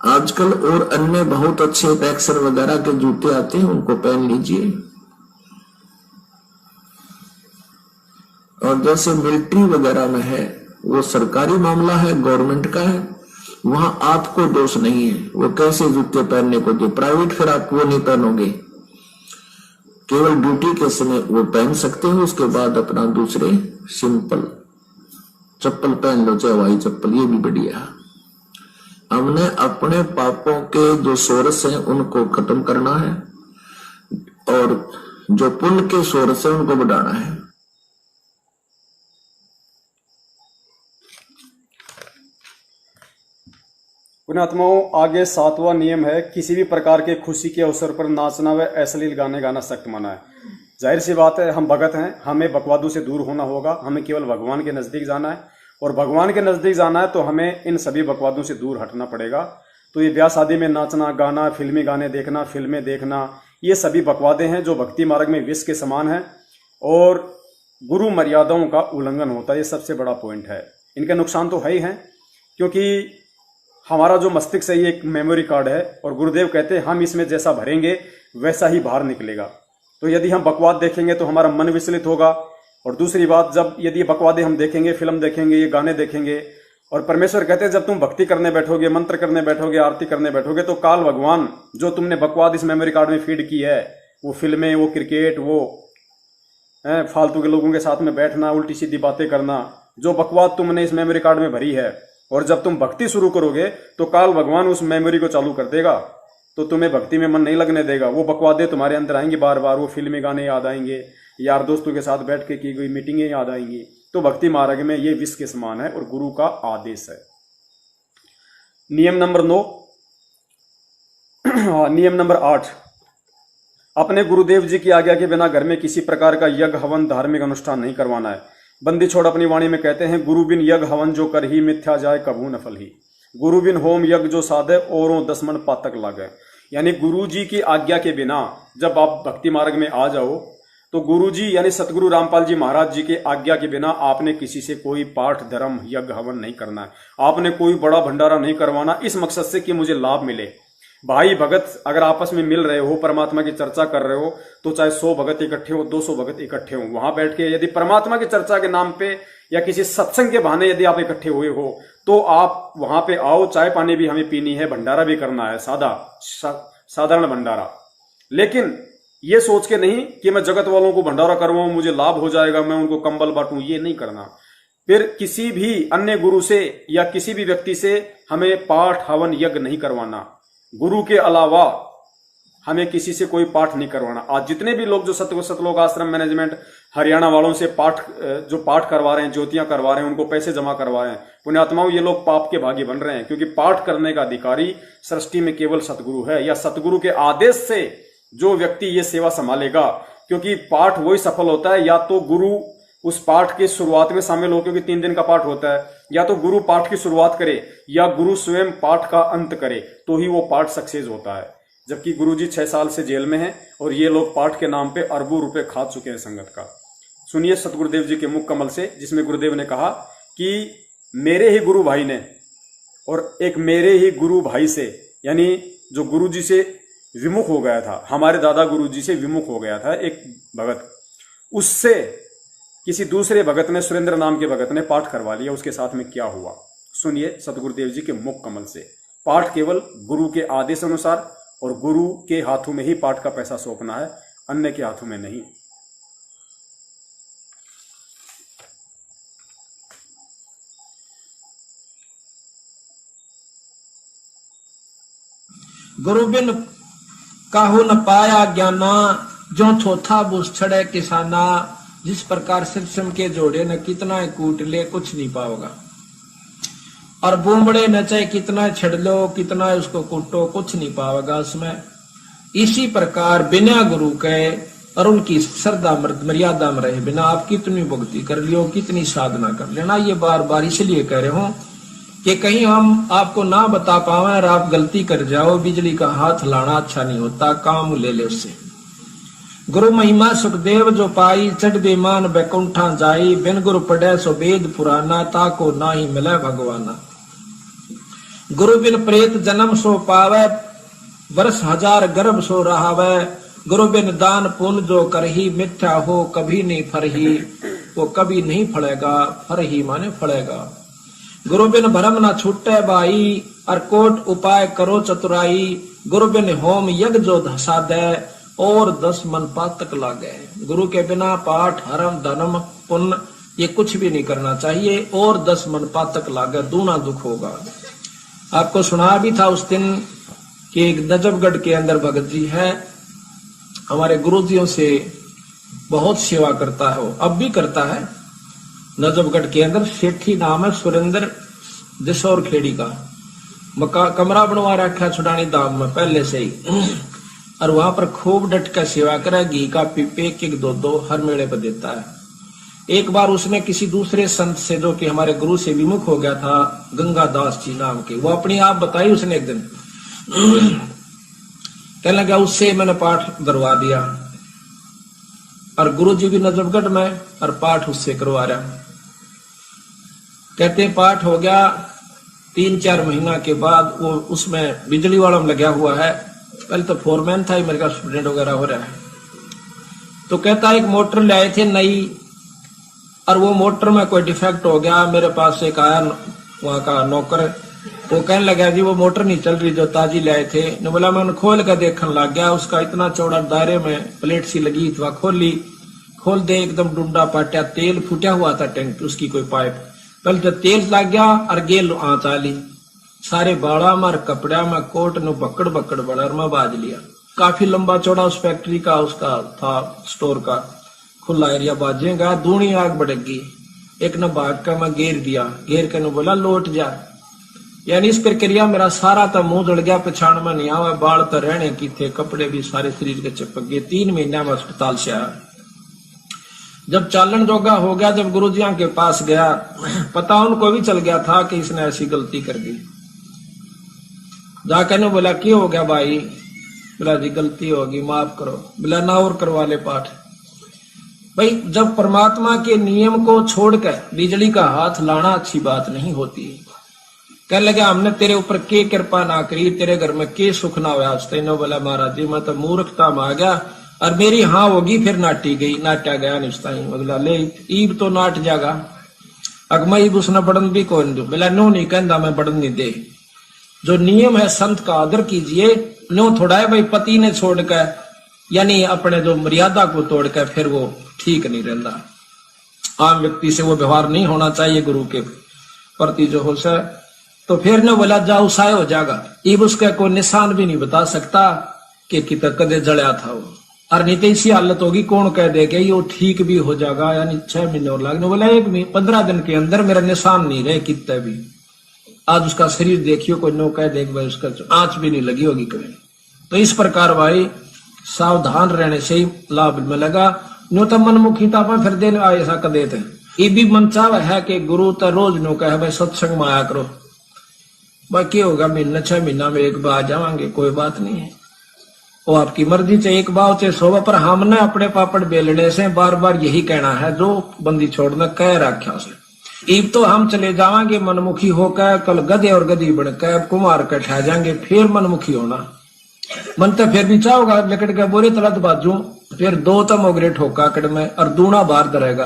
आजकल और अन्य बहुत अच्छे पैक्सर वगैरह के जूते आते हैं, उनको पहन लीजिए। और जैसे मिलिट्री वगैरह में है, वो सरकारी मामला है, गवर्नमेंट का है, वहां आपको दोष नहीं है वो कैसे जूते पहनने को दे। प्राइवेट फिर आप वो नहीं पहनोगे, केवल ड्यूटी के समय वो पहन सकते हो, उसके बाद अपना दूसरे सिंपल चप्पल पहन लो, चाहे हवाई चप्पल, ये भी बढ़िया। हमने अपने पापों के जो सोर्स हैं उनको खत्म करना है और जो पुण्य के सोर्स हैं उनको बढ़ाना है। पुण्यात्माओं, आगे 7वां नियम है, किसी भी प्रकार के खुशी के अवसर पर नाचना व अश्लील गाने गाना सख्त मना है। जाहिर सी बात है, हम भगत हैं, हमें बकवादों से दूर होना होगा, हमें केवल भगवान के नजदीक जाना है और भगवान के नजदीक जाना है तो हमें इन सभी बकवादों से दूर हटना पड़ेगा। तो ये ब्याह शादी में नाचना गाना, फिल्मी गाने देखना, फिल्में देखना, ये सभी बकवादे हैं जो भक्ति मार्ग में विष के समान है और गुरु मर्यादाओं का उल्लंघन होता है। ये सबसे बड़ा पॉइंट है। इनके नुकसान तो है ही हैं, क्योंकि हमारा जो मस्तिष्क है ये एक मेमोरी कार्ड है और गुरुदेव कहते हैं हम इसमें जैसा भरेंगे वैसा ही बाहर निकलेगा। तो यदि हम बकवाद देखेंगे तो हमारा मन विचलित होगा। और दूसरी बात, जब यदि बकवादे हम देखेंगे, फिल्म देखेंगे, ये गाने देखेंगे, और परमेश्वर कहते हैं जब तुम भक्ति करने बैठोगे, मंत्र करने बैठोगे, आरती करने बैठोगे, तो काल भगवान जो तुमने बकवाद इस मेमोरी कार्ड में फीड की है, वो फिल्में, वो क्रिकेट, वो फालतू के लोगों के साथ में बैठना, उल्टी सीधी बातें करना, जो बकवाद तुमने इस मेमोरी कार्ड में भरी है, और जब तुम भक्ति शुरू करोगे तो काल भगवान उस मेमोरी को चालू कर देगा, तो तुम्हें भक्ति में मन नहीं लगने देगा। वो बकवादे तुम्हारे अंदर आएंगी बार बार, वो फिल्मी गाने याद आएंगे, यार दोस्तों के साथ बैठ के की गई मीटिंगें याद आएंगी। तो भक्ति मार्ग में ये विष के समान है और गुरु का आदेश है। नियम नंबर 9, नियम नंबर 8, अपने गुरुदेव जी की आज्ञा के बिना घर में किसी प्रकार का यज्ञ हवन धार्मिक अनुष्ठान नहीं करवाना है। बंदी छोड़ अपनी वाणी में कहते हैं, गुरु बिन यज्ञ हवन जो कर ही मिथ्या जाए कभू न फल ही। गुरु बिन होम यज्ञ जो साधे औरों 10 मन पातक लागे। यानी गुरु जी की आज्ञा के बिना जब आप भक्ति मार्ग में आ जाओ तो गुरु जी यानी सतगुरु रामपाल जी महाराज जी के आज्ञा के बिना आपने किसी से कोई पाठ धर्म यज्ञ हवन नहीं करना है। आपने कोई बड़ा भंडारा नहीं करवाना इस मकसद से कि मुझे लाभ मिले। भाई भगत अगर आपस में मिल रहे हो, परमात्मा की चर्चा कर रहे हो, तो चाहे 100 भगत इकट्ठे हो, 200 भगत इकट्ठे हो, वहां बैठ के यदि परमात्मा की चर्चा के नाम पे या किसी सत्संग के बहाने यदि आप इकट्ठे हुए हो तो आप वहां पे आओ। चाय पानी भी हमें पीनी है, भंडारा भी करना है, साधारण भंडारा। लेकिन ये सोच के नहीं कि मैं जगत वालों को भंडारा करवाऊं, मुझे लाभ हो जाएगा, मैं उनको कंबल बांटूं, ये नहीं करना। फिर किसी भी अन्य गुरु से या किसी भी व्यक्ति से हमें पाठ हवन यज्ञ नहीं करवाना। गुरु के अलावा हमें किसी से कोई पाठ नहीं करवाना। आज जितने भी लोग जो सतलोक आश्रम मैनेजमेंट हरियाणा वालों से जो पाठ करवा रहे हैं, ज्योतियां करवा रहे हैं, उनको पैसे जमा करवा रहे हैं, पुण्यात्माओं ये लोग पाप के भागी बन रहे हैं। क्योंकि पाठ करने का अधिकारी सृष्टि में केवल सतगुरु है, या सतगुरु के आदेश से जो व्यक्ति ये सेवा संभालेगा। क्योंकि पाठ वही सफल होता है या तो गुरु उस पाठ की शुरुआत में शामिल हो, क्योंकि 3 दिन का पाठ होता है, या तो गुरु पाठ की शुरुआत करे या गुरु स्वयं पाठ का अंत करे, तो ही वो पाठ सक्सेस होता है। जबकि गुरुजी 6 साल से जेल में हैं और ये लोग पाठ के नाम पे अरबों रुपए खा चुके हैं संगत का। सुनिए सतगुरुदेव जी के मुख कमल से, जिसमें गुरुदेव ने कहा कि मेरे ही गुरु भाई ने और एक मेरे ही गुरु भाई से, यानी जो गुरु जी से विमुख हो गया था, हमारे दादा गुरु जी से विमुख हो गया था एक भगत, उससे किसी दूसरे भगत ने, सुरेंद्र नाम के भगत ने पाठ करवा लिया। उसके साथ में क्या हुआ सुनिए सतगुरुदेव जी के मुख कमल से। पाठ केवल गुरु के आदेश अनुसार और गुरु के हाथों में ही पाठ का पैसा सौंपना है, अन्य के हाथों में नहीं। गुरु बिन काहू न पाया ज्ञाना, जो थोथा बुस छड़े किसाना। जिस प्रकार सिरसम के जोड़े न कितना कूट ले कुछ नहीं पाओगा, और बूमबड़े न चाहे कितना छड़ लो कितना उसको कूटो कुछ नहीं पाओगा उसमें। इसी प्रकार बिना गुरु के और उनकी श्रद्धा मर्यादा में रहे बिना आप कितनी भक्ति कर लियो कितनी साधना कर लेना। ये बार बार इसलिए कह रहे हूं कि कहीं हम आपको ना बता पावे और आप गलती कर जाओ। बिजली का हाथ लाना अच्छा नहीं होता, काम ले ले उससे। गुरु महिमा सुखदेव जो पाई, चढ़ बेमान बैकुंठा जाई। बिन गुरु पढ़े सो वेद पुराना, ताको ना ही मिले भगवाना। गुरु बिन प्रेत जन्म सो पावे, वर्ष हजार गर्भ सो रहावे। गुरु बिन दान पुण्य जो करही, मिथ्या हो कभी नहीं फरही। वो कभी नहीं फलेगा, फरही माने फलेगा। गुरु बिन भरम ना छूटे बाई, और कोट उपाय करो चतुराई। गुरु बिन होम यज्ञ जो साधे, और 10 मन पातक लागे। गुरु के बिना पाठ हरम धर्म पुण्य ये कुछ भी नहीं करना चाहिए, और 10 मन पातक लागे, दूना दुख होगा। आपको सुना भी था उस दिन कि एक नजफगढ़ के अंदर भगत जी है, हमारे गुरुजियों से बहुत सेवा करता है, वो अब भी करता है। नजफगढ़ के अंदर सेठी नाम है सुरेंद्र दिशोर खेड़ी का कमरा बनवा रखा छुड़ानी दाम में पहले से ही, और वहां पर खूब डट कर सेवा करे। घी का पीपे एक दो हर मेले पर देता है। एक बार उसने किसी दूसरे संत से जो कि हमारे गुरु से विमुख हो गया था, गंगा दास जी नाम के, वो अपनी आप बताई उसने एक दिन। कहने लगा उससे मैंने पाठ करवा दिया, और गुरु जी भी नजफगढ़ में, और पाठ उससे करवा रहा। कहते पाठ हो गया 3-4 महीना के बाद, वो उसमें बिजली वाला में लगा हुआ है। पहले तो फोरमैन था, मेरे का स्टूडेंट वगैरह हो रहा है। तो कहता एक मोटर ले आए थे नई, और वो मोटर में कोई डिफेक्ट हो गया। मेरे पास एक आया वहां का नौकर, वो कहने लगा जी वो मोटर नहीं चल रही जो ताजी लाए थे। ने बोला मैंने खोल कर देखने लग गया, उसका इतना चौड़ा दायरे में प्लेट सी लगी थी, खोली खोल दे एकदम डूडा पाटिया, तेल फूटा हुआ था टैंक उसकी कोई पाइप। पहले तो तेल लग गया और गेल आँच आली, सारे बाड़ा मार कपड़ा में कोट नु बकड़ बकड़ बड़ा मैं बाज लिया। काफी लंबा चौड़ा उस फैक्ट्री का उसका था स्टोर का खुला एरिया, बाजेगा दूनी आग बढ़ेगी। एक न भाग का मैं घेर दिया, घेर के न बोला लौट जा। यानी इस प्रक्रिया मेरा सारा तो मुंह जड़ गया, पछाण में नहीं आवा, बाल तो रहने की थे, कपड़े भी सारे शरीर के चिपक गए। 3 महीना में अस्पताल से आया। जब चालन जोगा हो गया, जब गुरुजिया के पास गया, पता उनको भी चल गया था कि इसने ऐसी गलती कर दी। जाकर ने बोला क्यों हो गया भाई? बोला जी गलती होगी माफ करो। बोला ना और करवा ले पाठ। भाई जब परमात्मा के नियम को छोड़कर बिजली का हाथ लाना अच्छी बात नहीं होती। कहने लगे हमने तेरे ऊपर के कृपा ना करी, तेरे घर में के सुख ना हुआ। तेनो बोला महाराज जी मैं तो मूर्खता में आ गया, और मेरी हाँ होगी फिर नाटी गई, नाटा गया निस्ताई। बोला ले ईब तो नाट जागा, अगमा ईब उसने बढ़न भी कौन दो। बोला नो नहीं कहता मैं बढ़न नहीं दे। जो नियम है संत का आदर कीजिए। नो थोड़ा है भाई पति ने छोड़कर यानी अपने जो मर्यादा को तोड़कर फिर वो ठीक नहीं रहता। आम व्यक्ति से वो व्यवहार नहीं होना चाहिए गुरु के प्रति जो हो सके। तो फिर ने बोला जाओ साय हो जाएगा। ईब उसका कोई निशान भी नहीं बता सकता कि कितना कदे जड़या था वो, और नहीं तो इसी हालत होगी कौन कह देगा ये ठीक भी हो जाएगा, यानी 6 महीने और लगने। बोला 15 दिन के अंदर मेरा निशान नहीं रहे कितने भी। आज उसका शरीर देखियो कोई नो कह देगा भाई उसका आंच भी नहीं लगी होगी कभी। तो इस प्रकार भाई सावधान रहने से ही लाभ मिलेगा। नो तो मनमुखी तापा फिर देने ऐसा कर देते। ये भी मन चाह है कि गुरु तो रोज नो कहे भाई सत्संग में आया करो, बाकी होगा महीना 6 महीना में एक बार जावांगे कोई बात नहीं है, वो आपकी मर्जी से एक बार से 100। पर हमने अपने पापड़ बेलने से बार बार यही कहना है जो बंदी छोड़ना कह रखा से। ईब तो हम चले जावांगे मनमुखी होकर, कल गधे और गधी बनकर कुमार कठा जाएंगे, फिर मनमुखी होना मन तो फिर भी चाहोगा लकड़ के बोरे तलत बाजू, फिर 2 तम ओगरे ठोका कड़ में और दूना बाहर दरेगा,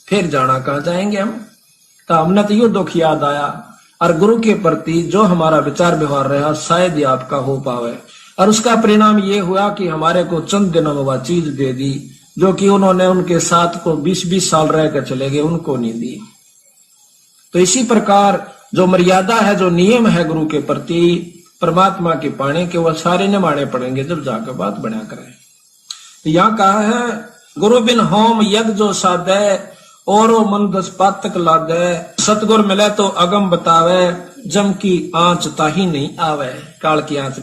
फिर जाना कहाँ जाएंगे हम। तो हमने तो यो दुख याद आया, और गुरु के प्रति जो हमारा विचार व्यवहार रहा शायद ही आपका हो पावे। और उसका परिणाम ये हुआ कि हमारे को चंद दिनों में वह चीज दे दी जो कि उन्होंने उनके साथ को 20-20 साल रह कर चले गए, उनको नहीं दी। तो इसी प्रकार जो मर्यादा है, जो नियम है गुरु के प्रति, परमात्मा के पाने के वह सारे निभाने पड़ेंगे जब जाकर बात बना करें। तो यहाँ कहा है गुरु बिन होम यज्ञ जो साधे और मन दस पातक लादे, सतगुर मिले तो अगम बतावे, जम की आंच ताही नहीं आवे, काल की आंच।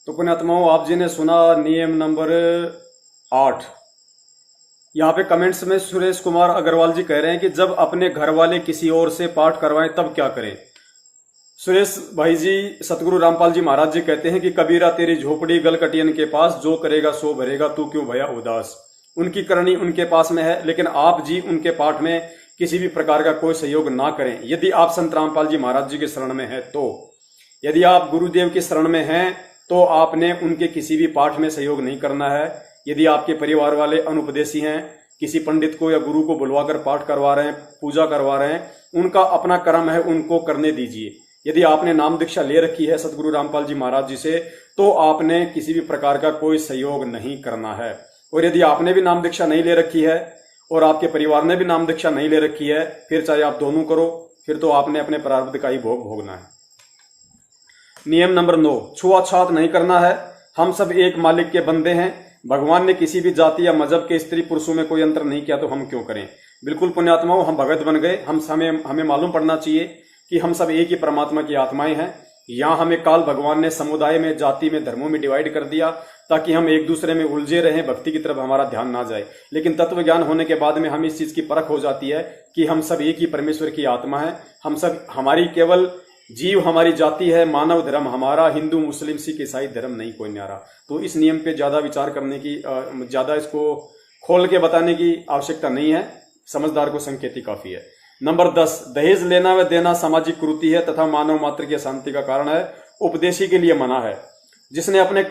तो पुण्यात्माओं, आप जी ने सुना नियम नंबर 8। यहाँ पे कमेंट्स में सुरेश कुमार अग्रवाल जी कह रहे हैं कि जब अपने घर वाले किसी और से पाठ करवाएं तब क्या करें। सुरेश भाई जी, सतगुरु रामपाल जी महाराज जी कहते हैं कि कबीरा तेरी झोपड़ी गलकटियन के पास, जो करेगा सो भरेगा, तू क्यों भया उदास। उनकी करनी उनके पास में है, लेकिन आप जी उनके पाठ में किसी भी प्रकार का कोई सहयोग ना करें। यदि आप संत रामपाल जी महाराज जी के शरण में हैं तो, यदि आप गुरुदेव की शरण में हैं तो आपने उनके किसी भी पाठ में सहयोग नहीं करना है। यदि आपके परिवार वाले अनुपदेशी हैं, किसी पंडित को या गुरु को बुलवाकर पाठ करवा रहे हैं, पूजा करवा रहे हैं, उनका अपना कर्म है, उनको करने दीजिए। यदि आपने नाम दीक्षा ले रखी है सतगुरु रामपाल जी महाराज जी से, तो आपने किसी भी प्रकार का कोई सहयोग नहीं करना है। और यदि आपने भी नाम दीक्षा नहीं ले रखी है और आपके परिवार ने भी नाम दीक्षा नहीं ले रखी है, फिर चाहे आप दोनों करो, फिर तो आपने अपने प्रारब्ध का ही भोग भोगना है। नियम नंबर 9, छुआछूत नहीं करना है। हम सब एक मालिक के बंदे हैं। भगवान ने किसी भी जाति या मजहब के स्त्री पुरुषों में कोई अंतर नहीं किया, तो हम क्यों करें। बिल्कुल पुण्यात्माओं, हम भगत बन गए। हमें मालूम पड़ना चाहिए कि हम सब एक ही परमात्मा की आत्माएं हैं। यहाँ हमें काल भगवान ने समुदाय में, जाति में, धर्मों में डिवाइड कर दिया ताकि हम एक दूसरे में उलझे रहें, भक्ति की तरफ हमारा ध्यान ना जाए। लेकिन तत्व ज्ञान होने के बाद में हमें इस चीज की परख हो जाती है कि हम सब एक ही परमेश्वर की आत्मा है। हम सब, हमारी केवल जीव हमारी जाति है, मानव धर्म हमारा, हिंदू मुस्लिम सिख ईसाई धर्म नहीं कोई न्यारा। तो इस नियम पे ज्यादा विचार करने की, ज्यादा इसको खोल के बताने की आवश्यकता नहीं है। समझदार को संकेत ही काफी है। नंबर 10, दहेज लेना व देना सामाजिक कुरीति है तथा मानव मात्र की अशांति का कारण है। उपदेशी के लिए मना है। जिसने अपने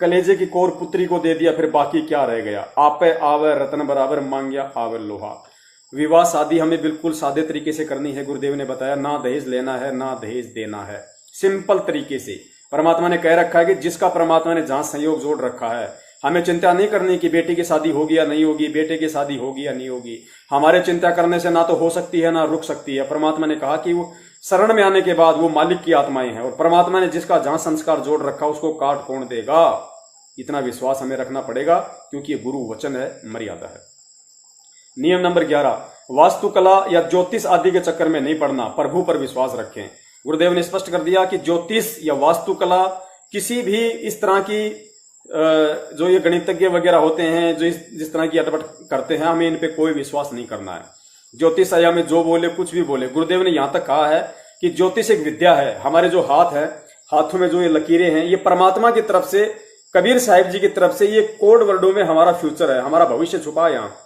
कलेजे की कोर पुत्री को दे दिया, फिर बाकी क्या रह गया। आपे आवे रतन बराबर, मांग्या आवे लोहा। विवाह शादी हमें बिल्कुल सादे तरीके से करनी है। गुरुदेव ने बताया ना दहेज लेना है, ना दहेज देना है। सिंपल तरीके से परमात्मा ने कह रखा है कि जिसका परमात्मा ने जहां संयोग जोड़ रखा है, हमें चिंता नहीं करनी कि बेटी की शादी होगी या नहीं होगी, बेटे की शादी होगी या नहीं होगी। हमारे चिंता करने से ना तो हो सकती है ना रुक सकती है। परमात्मा ने कहा कि वो शरण में आने के बाद वो मालिक की आत्माएं हैं, और परमात्मा ने जिसका जहां संस्कार जोड़ रखा उसको काट कौन देगा। इतना विश्वास हमें रखना पड़ेगा, क्योंकि ये गुरु वचन है, मर्यादा है। नियम नंबर 11, वास्तुकला या ज्योतिष आदि के चक्कर में नहीं पड़ना, प्रभु पर विश्वास रखें। गुरुदेव ने स्पष्ट कर दिया कि ज्योतिष या वास्तुकला, किसी भी इस तरह की जो ये गणितज्ञ वगैरह होते हैं, जो जिस तरह की अटपट करते हैं, हमें इन पे कोई विश्वास नहीं करना है। ज्योतिष या में जो बोले, कुछ भी बोले। गुरुदेव ने यहां तक कहा है कि ज्योतिष एक विद्या है। हमारे जो हाथ है, हाथों में जो ये लकीरें हैं, ये परमात्मा की तरफ से, कबीर साहिब जी की तरफ से, ये कोड वर्डों में हमारा फ्यूचर है, हमारा भविष्य छुपा है यहाँ।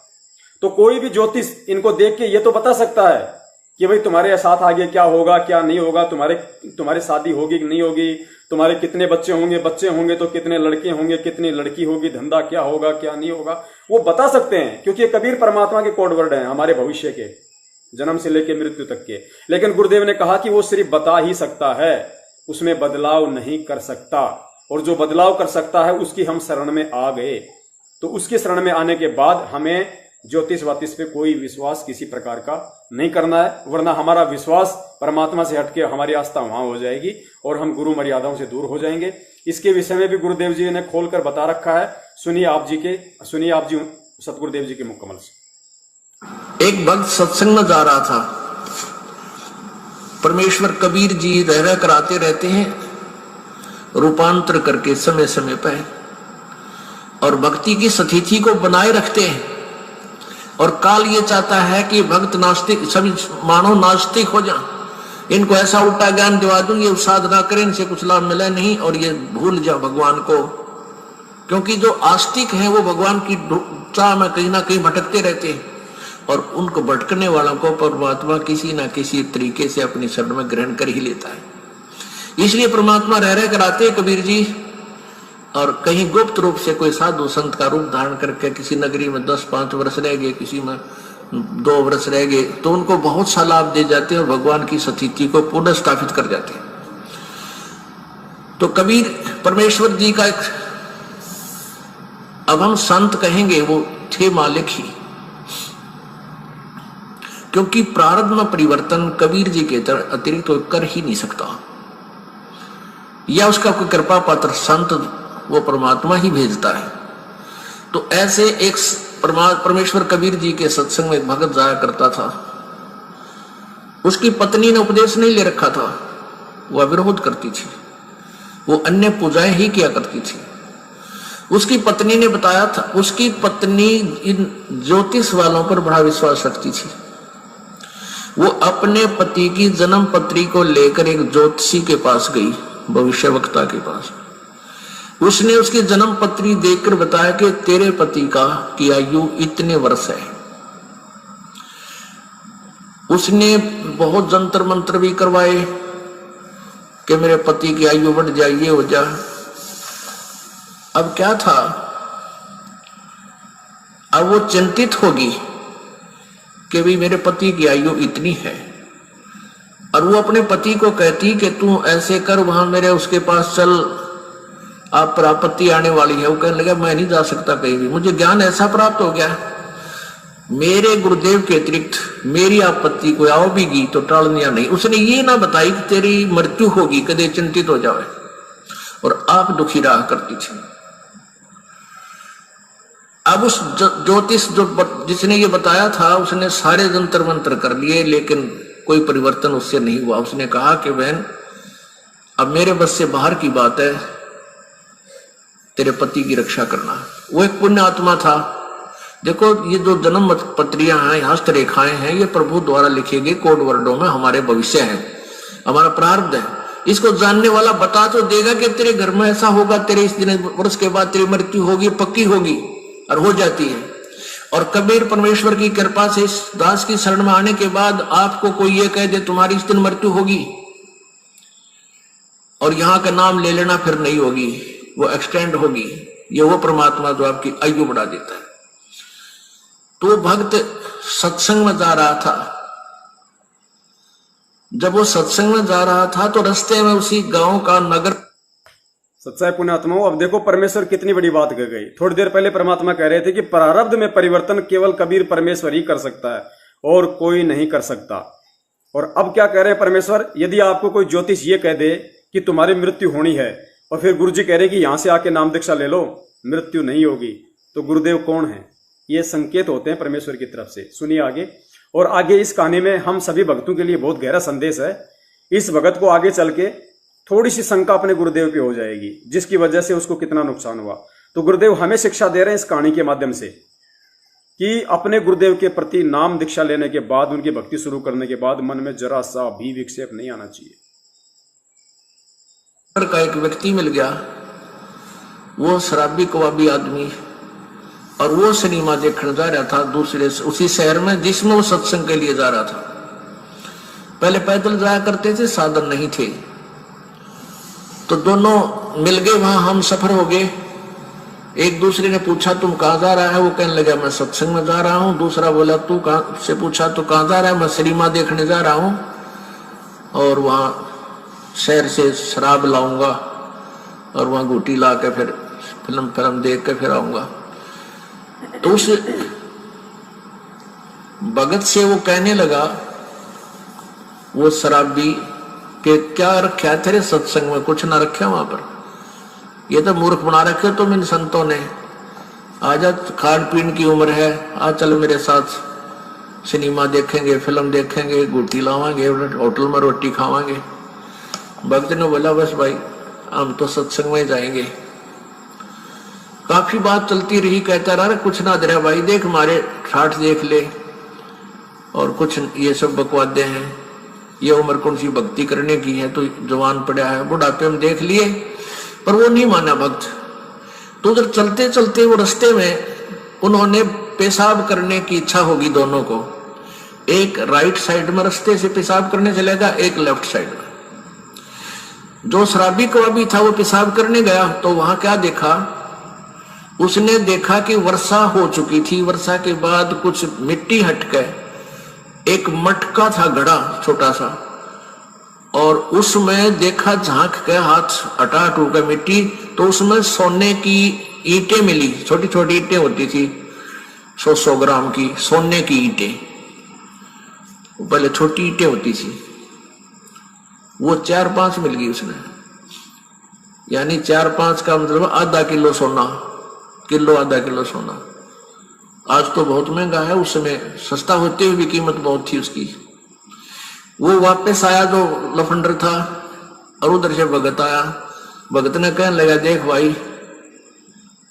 तो कोई भी ज्योतिष इनको देख के ये तो बता सकता है कि भाई तुम्हारे साथ आगे क्या होगा, क्या नहीं होगा, तुम्हारी शादी होगी कि नहीं होगी, तुम्हारे कितने बच्चे होंगे तो कितने लड़के होंगे, कितनी लड़की होगी, धंधा क्या होगा, क्या नहीं होगा, वो बता सकते हैं, क्योंकि ये कबीर परमात्मा के कोड वर्ड हैं, हमारे भविष्य के, जन्म से लेकर मृत्यु तक के। लेकिन गुरुदेव ने कहा कि वो सिर्फ बता ही सकता है, उसमें बदलाव नहीं कर सकता, और जो बदलाव कर सकता है उसकी हम शरण में आ गए। तो उसकी शरण में आने के बाद हमें ज्योतिष वातिष पे कोई विश्वास किसी प्रकार का नहीं करना है, वरना हमारा विश्वास परमात्मा से हटके हमारी आस्था वहां हो जाएगी और हम गुरु मर्यादाओं से दूर हो जाएंगे। इसके विषय में भी गुरुदेव जी ने खोलकर बता रखा है। सुनिए आप जी सतगुरुदेव जी के मुकम्मल से। एक भक्त सत्संग में जा रहा था। परमेश्वर कबीर जी रह कराते रहते हैं, रूपांतर करके समय समय पर, और भक्ति की स्थिति को बनाए रखते हैं। और काल ये चाहता है कि भक्त नास्तिक, सभी मानव नास्तिक हो जाए, इनको ऐसा उल्टा ज्ञान दिवा दूं, ये साधना करें, इनसे कुछ लाभ मिला नहीं, और ये भूल जाओ भगवान को। क्योंकि जो आस्तिक हैं वो भगवान की चाह में कहीं ना कहीं भटकते रहते हैं, और उनको भटकने वालों को परमात्मा किसी ना किसी तरीके से अपनी शरण में ग्रहण कर ही लेता है। इसलिए परमात्मा रह कराते कबीर जी, और कहीं गुप्त रूप से कोई साधु संत का रूप धारण करके किसी नगरी में 10-5 वर्ष रह गए, किसी में 2 वर्ष रह गए, तो उनको बहुत सा लाभ दे जाते हैं और भगवान की स्थिति को पुनः स्थापित कर जाते हैं। तो कबीर परमेश्वर जी का एक, अब हम संत कहेंगे, वो थे मालिक ही, क्योंकि प्रारब्ध में परिवर्तन कबीर जी के अतिरिक्त तो कर ही नहीं सकता, या उसका कोई कृपा पात्र संत वो परमात्मा ही भेजता है। तो ऐसे एक परमेश्वर कबीर जी के सत्संग में भगत जाया करता था। उसकी पत्नी ने उपदेश नहीं ले रखा था, वह विरोध करती थी, वो अन्य पूजाएं ही किया करती थी। उसकी पत्नी ने बताया था, उसकी पत्नी इन ज्योतिष वालों पर बड़ा विश्वास रखती थी। वो अपने पति की जन्म पत्री को लेकर एक ज्योतिषी के पास गई, भविष्यवक्ता के पास। उसने उसकी जन्म पत्री देखकर बताया कि तेरे पति की आयु इतने वर्ष है। उसने बहुत जंतर मंत्र भी करवाए कि मेरे पति की आयु बढ़ जाए, ये हो जाए। अब क्या था, अब वो चिंतित होगी कि भी मेरे पति की आयु इतनी है, और वो अपने पति को कहती कि तू ऐसे कर, वहां मेरे उसके पास चल, आप पर आपत्ति आने वाली है। वो कहने लगा मैं नहीं जा सकता कहीं भी, मुझे ज्ञान ऐसा प्राप्त हो गया, मेरे गुरुदेव के अतिरिक्त मेरी आपत्ति को आओ भी गी तो टालनिया नहीं। उसने ये ना बताई कि तेरी मृत्यु होगी, कदे चिंतित हो जाए, और आप दुखी रहा करती थी। अब उस ज्योतिष जिसने ये बताया था, उसने सारे जंतर मंत्र कर लिए, लेकिन कोई परिवर्तन उससे नहीं हुआ। उसने कहा कि बहन अब मेरे बस से बाहर की बात है, तेरे पति की रक्षा करना। वो एक पुण्य आत्मा था। देखो ये जो जन्म पत्रियां हैं, हस्तरेखाएं हैं, ये प्रभु द्वारा लिखे गए कोड वर्डों में हमारे भविष्य है, हमारा प्रारब्ध है। इसको जानने वाला बता तो देगा कि तेरे घर में ऐसा होगा, तेरे इस दिन वर्ष के बाद तेरी मृत्यु होगी, पक्की होगी, और हो जाती है। और कबीर परमेश्वर की कृपा से इस दास की शरण में आने के बाद आपको कोई ये कह दे तुम्हारी इस दिन मृत्यु होगी, और यहां का नाम ले लेना फिर नहीं होगी, वो एक्सटेंड होगी। ये वो परमात्मा जो आपकी आयु बढ़ा देता है। तो भक्त सत्संग में जा रहा था। जब वो सत्संग में जा रहा था तो रास्ते में उसी गांव का नगर, सच्चाई पुण्यात्माओं, अब देखो परमेश्वर कितनी बड़ी बात कह गई। थोड़ी देर पहले परमात्मा कह रहे थे कि प्रारब्ध में परिवर्तन केवल कबीर परमेश्वर ही कर सकता है और कोई नहीं कर सकता। और अब क्या कह रहे हैं परमेश्वर, यदि आपको कोई ज्योतिष ये कह दे कि तुम्हारी मृत्यु होनी है, और फिर गुरुजी कह रहे कि यहां से आके नाम दीक्षा ले लो, मृत्यु नहीं होगी, तो गुरुदेव कौन है? ये संकेत होते हैं परमेश्वर की तरफ से। सुनिए आगे। और आगे इस कहानी में हम सभी भक्तों के लिए बहुत गहरा संदेश है। इस भगत को आगे चल के थोड़ी सी शंका अपने गुरुदेव पे हो जाएगी, जिसकी वजह से उसको कितना नुकसान हुआ। तो गुरुदेव हमें शिक्षा दे रहे हैं इस कहानी के माध्यम से कि अपने गुरुदेव के प्रति नाम दीक्षा लेने के बाद, उनकी भक्ति शुरू करने के बाद मन में जरा सा भी विक्षेप नहीं आना चाहिए। का एक व्यक्ति मिल गया, वो शराबी कबाबी आदमी, और वो सिनेमा देखने जा रहा था दूसरे उसी शहर में जिसमें वो सत्संग के लिए जा रहा था। पहले पैदल जाया करते थे, साधन नहीं थे, तो दोनों मिल गए, वहां हम सफर हो गए। एक दूसरे ने पूछा तुम कहां जा रहा है? वो कहने लगा मैं सत्संग में जा रहा हूं। दूसरा बोला तू कहां से? पूछा तो कहां जा रहा है? मैं सिनेमा देखने जा रहा हूं, और वहां शहर से शराब लाऊंगा, और वहां घूटी ला के फिर फिल्म देख के फिर आऊंगा। तो उस भगत से वो कहने लगा, वो शराबी, कि क्या रखा है तेरे सत्संग में? कुछ ना रखा वहां पर, ये तो मूर्ख बना रखे तुम इन संतों ने। आजा, खान पीन की उम्र है, आ चल मेरे साथ, सिनेमा देखेंगे, फिल्म देखेंगे, गुटी लावांगे, होटल में रोटी खावांगे। भक्त ने बोला बस भाई हम तो सत्संग में जाएंगे। काफी बात चलती रही, कहता रहा कुछ ना दे रहा भाई, देख हमारे ठाठ देख ले, और कुछ ये सब बकवादे हैं, ये उम्र कौन सी भक्ति करने की है, तो जवान पड़ा है, बुढ़ापे में देख लिए। पर वो नहीं माना भक्त। तो उधर चलते चलते वो रास्ते में उन्होंने पेशाब करने की इच्छा होगी दोनों को। एक राइट साइड में रास्ते से पेशाब करने चलेगा, एक लेफ्ट साइड में। जो शराबी कबाबी था वो पेशाब करने गया, तो वहां क्या देखा? उसने देखा कि वर्षा हो चुकी थी। वर्षा के बाद कुछ मिट्टी हटके एक मटका था, घड़ा छोटा सा, और उसमें देखा, झांक के हाथ हटा टूट मिट्टी, तो उसमें सोने की ईंटें मिली। छोटी छोटी ईंटें होती थी, 100-100 ग्राम की सोने की ईंटें। वो पहले छोटी ईंटें होती थी, वो 4-5 मिल गई उसने, यानी 4-5 का मतलब आधा किलो सोना, आधा किलो सोना। आज तो बहुत महंगा है, उस समय सस्ता होते हुए भी कीमत बहुत थी उसकी। वो वापस आया जो लफंडर था, और उधर से भगत आया। भगत ने कहने लगा, देख भाई,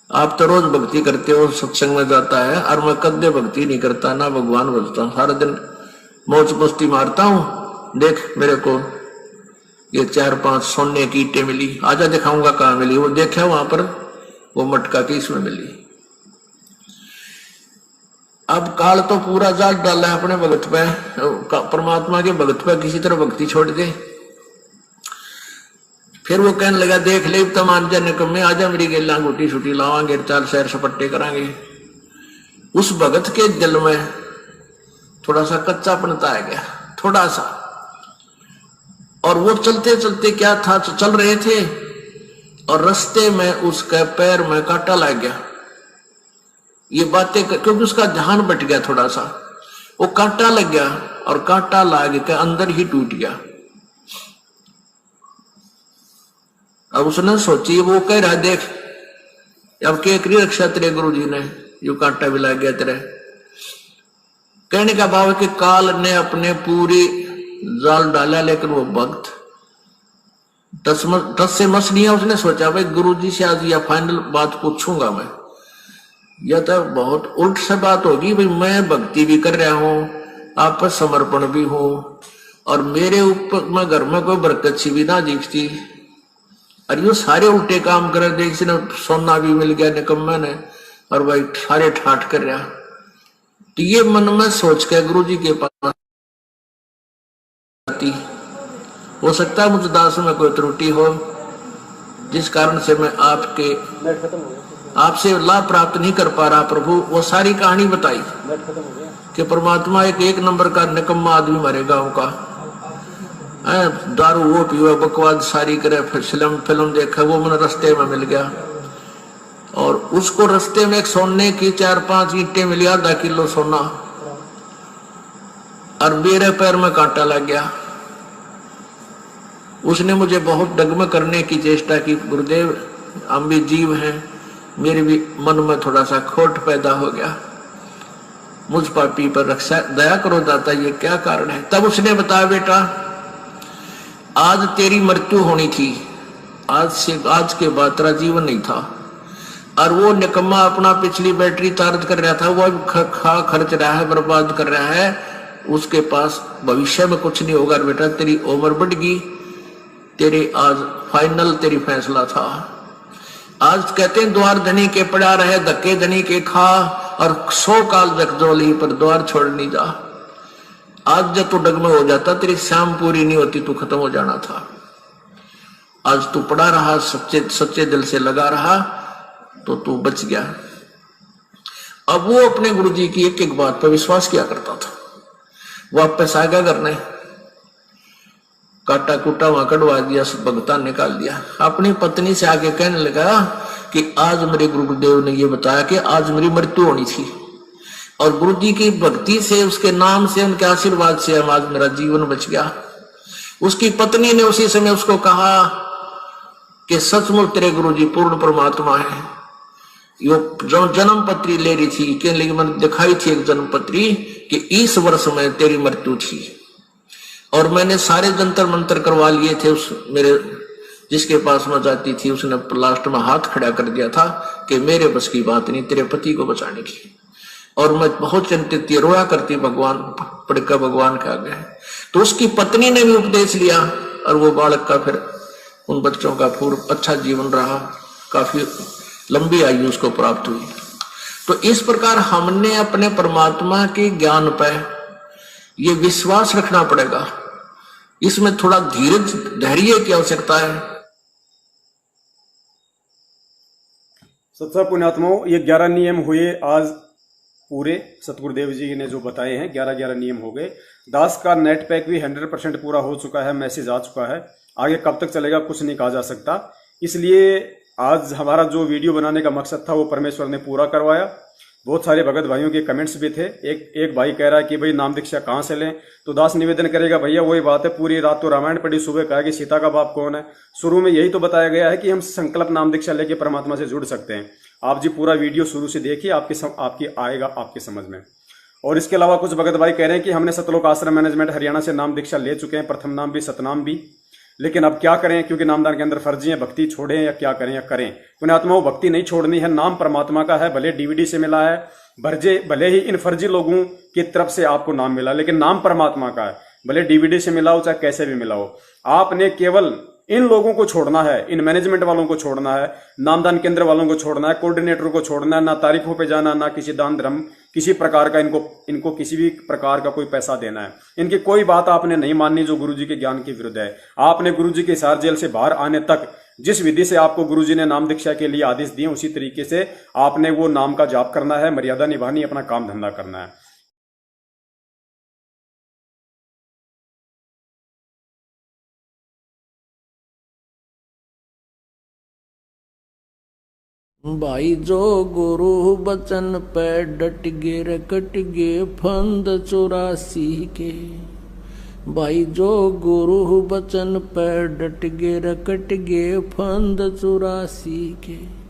आप तो रोज भक्ति करते हो, सत्संग में जाता है, और मैं कद्दे भक्ति नहीं करता, ना भगवान भजता हूँ, सारा दिन मौज मस्ती मारता हूँ। देख मेरे को ये 4-5 सोने की ईंटें मिली, आजा दिखाऊंगा कहाँ मिली। वो देखा वहां पर, वो मटका की इसमें मिली। अब काल तो पूरा जाल डाला है अपने भगत पे, परमात्मा के भगत पे किसी तरह भक्ति छोड़ दे। फिर वो कहने लगा, देख ले तो मान जा निकम्मे, आजा मेरी गेला गुटी छुटी लावांगे, 4 सैर सपट्टे करांगे। उस भगत के दिल में थोड़ा सा कच्चापन आ गया, थोड़ा सा। और वो चलते चलते क्या था, चल रहे थे और रास्ते में उसके पैर में कांटा लग गया। ये बातें क्योंकि उसका ध्यान बट गया थोड़ा सा, वो कांटा लग गया और कांटा लाग के अंदर ही टूट गया। अब उसने सोची, वो कह रहा, देख अब क्या करी रक्षा तेरे गुरु जी ने, यू कांटा भी लग गया तेरे। कहने का भाव है कि काल ने अपने पूरी जाल डाला, लेकिन वो भक्त 10 से मस नहीं है। उसने सोचा भाई गुरु जी से आज या फाइनल बात पूछूंगा मैं, यह तो बहुत उल्ट से बात होगी। भाई मैं भक्ति भी कर रहा हूं, आपस समर्पण भी हूं, और मेरे ऊपर मैं घर में कोई बरकत सी भी ना दिखती, और ये सारे उल्टे काम कर रहे। देख सोना भी मिल गया निकम्मे ने, और भाई सारे ठाठ कर रहा। तो ये मन में सोच के गुरु जी के पास हो सकता है मुझ दास में कोई त्रुटि हो, जिस कारण से मैं आपसे लाभ प्राप्त नहीं कर पा रहा प्रभु। वो सारी कहानी बताई कि परमात्मा एक नंबर का निकम्मा आदमी हमारे गांव का, दारू वो पीवा, बकवाद सारी करे, फिल्म देखा, वो मैंने रास्ते में मिल गया। और उसको रास्ते में एक सोने की 4-5 ईंटें मिली, आधा किलो सोना, और मेरे पैर में कांटा लग गया। उसने मुझे बहुत डगमग करने की चेष्टा की, गुरुदेव हम भी जीव हैं, मेरे भी मन में थोड़ा सा खोट पैदा हो गया, मुझ पापी पर रक्षा दया करो दाता, ये क्या कारण है। तब उसने बताया, बेटा आज तेरी मृत्यु होनी थी, आज के बाद तेरा जीवन नहीं था। और वो निकम्मा अपना पिछली बैटरी चार्ज कर रहा था, वो खर्च रहा है, बर्बाद कर रहा है, उसके पास भविष्य में कुछ नहीं होगा। बेटा तेरी उम्र बढ़ गई, तेरे आज फाइनल तेरी फैसला था। आज कहते हैं द्वार धनी के पड़ा रहे, धक्के धनी के खा, और 100 काल जगजोली पर द्वार छोड़ नहीं जा। आज जब तू डगमग हो जाता, तेरी शाम पूरी नहीं होती, तू खत्म हो जाना था। आज तू पड़ा रहा, सच्चे दिल से लगा रहा, तो तू बच गया। अब वो अपने गुरु जी की एक एक बात पर विश्वास किया करता था। वापस आ गया करने, काटा कुटा वहां कटवा दिया, भगतान निकाल दिया। अपनी पत्नी से आके कहने लगा कि आज मेरे गुरुदेव ने ये बताया कि आज मेरी मृत्यु होनी थी, और गुरु जी की भक्ति से, उसके नाम से, उनके आशीर्वाद से आज मेरा जीवन बच गया। उसकी पत्नी ने उसी समय उसको कहा कि सचमुच तेरे गुरु जी पूर्ण परमात्मा है। यो जो जन्म पत्री ले रही थी, कहने लगी मैंने दिखाई थी एक जन्म पत्री कि इस वर्ष में तेरी मृत्यु थी, और मैंने सारे जंतर मंत्र करवा लिए थे। उस मेरे जिसके पास मैं जाती थी, उसने लास्ट में हाथ खड़ा कर दिया था कि मेरे बस की बात नहीं तेरे पति को बचाने की। और मैं बहुत चिंतित थी, रोया करती भगवान पड़कर भगवान के आगे। तो उसकी पत्नी ने भी उपदेश लिया, और वो बालक का फिर उन बच्चों का पूर्व अच्छा जीवन रहा, काफी लंबी आयु उसको प्राप्त हुई। तो इस प्रकार हमने अपने परमात्मा के ज्ञान पर ये विश्वास रखना पड़ेगा। इसमें थोड़ा धीरज, धैर्य की आवश्यकता है। सत्संग पुण्यात्माओं, ये 11 नियम हुए आज पूरे। सतगुरुदेव जी ने जो बताए हैं 11 नियम हो गए। दास का नेट पैक भी 100% पूरा हो चुका है, मैसेज आ चुका है। आगे कब तक चलेगा कुछ नहीं कहा जा सकता। इसलिए आज हमारा जो वीडियो बनाने का मकसद था वो परमेश्वर ने पूरा करवाया। बहुत सारे भगत भाइयों के कमेंट्स भी थे। एक भाई कह रहा है कि भाई नाम दीक्षा कहाँ से लें, तो दास निवेदन करेगा भैया वही बात है, पूरी रात तो रामायण पढ़ी, सुबह कहा कि सीता का बाप कौन है। शुरू में यही तो बताया गया है कि हम संकल्प नाम दीक्षा लेके परमात्मा से जुड़ सकते हैं। आप जी पूरा वीडियो शुरू से देखिए, आपकी आएगा आपके समझ में। और इसके अलावा कुछ भगत भाई कह रहे हैं कि हमने सतलोक आश्रम मैनेजमेंट हरियाणा से नाम दीक्षा ले चुके हैं, प्रथम नाम भी सतनाम भी, लेकिन अब क्या करें, क्योंकि नामदान के अंदर फर्जी है, भक्ति छोड़ें या क्या करें या करें। पुण्यात्माओं, भक्ति नहीं छोड़नी है, नाम परमात्मा का है, भले डीवीडी से मिला है, भले ही इन फर्जी लोगों की तरफ से आपको नाम मिला, लेकिन नाम परमात्मा का है, भले डीवीडी से मिला हो चाहे कैसे भी मिला हो। आपने केवल इन लोगों को छोड़ना है, इन मैनेजमेंट वालों को छोड़ना है, नामदान केंद्र वालों को छोड़ना है, कोऑर्डिनेटर को छोड़ना है, ना तारीखों पे जाना, ना किसी दान धर्म किसी प्रकार का इनको किसी भी प्रकार का कोई पैसा देना है। इनकी कोई बात आपने नहीं माननी जो गुरुजी के ज्ञान के विरुद्ध है। आपने गुरुजी के हिसार जेल से बाहर आने तक जिस विधि से आपको गुरुजी ने नाम दीक्षा के लिए आदेश दिए, उसी तरीके से आपने वो नाम का जाप करना है, मर्यादा निभानी, अपना काम धंधा करना है। भाई जो गुरु बचन पे डट गे रे कट गे फंद 84 के। भाई जो गुरु बचन पे डट गे रे कट गे फंद 84 के।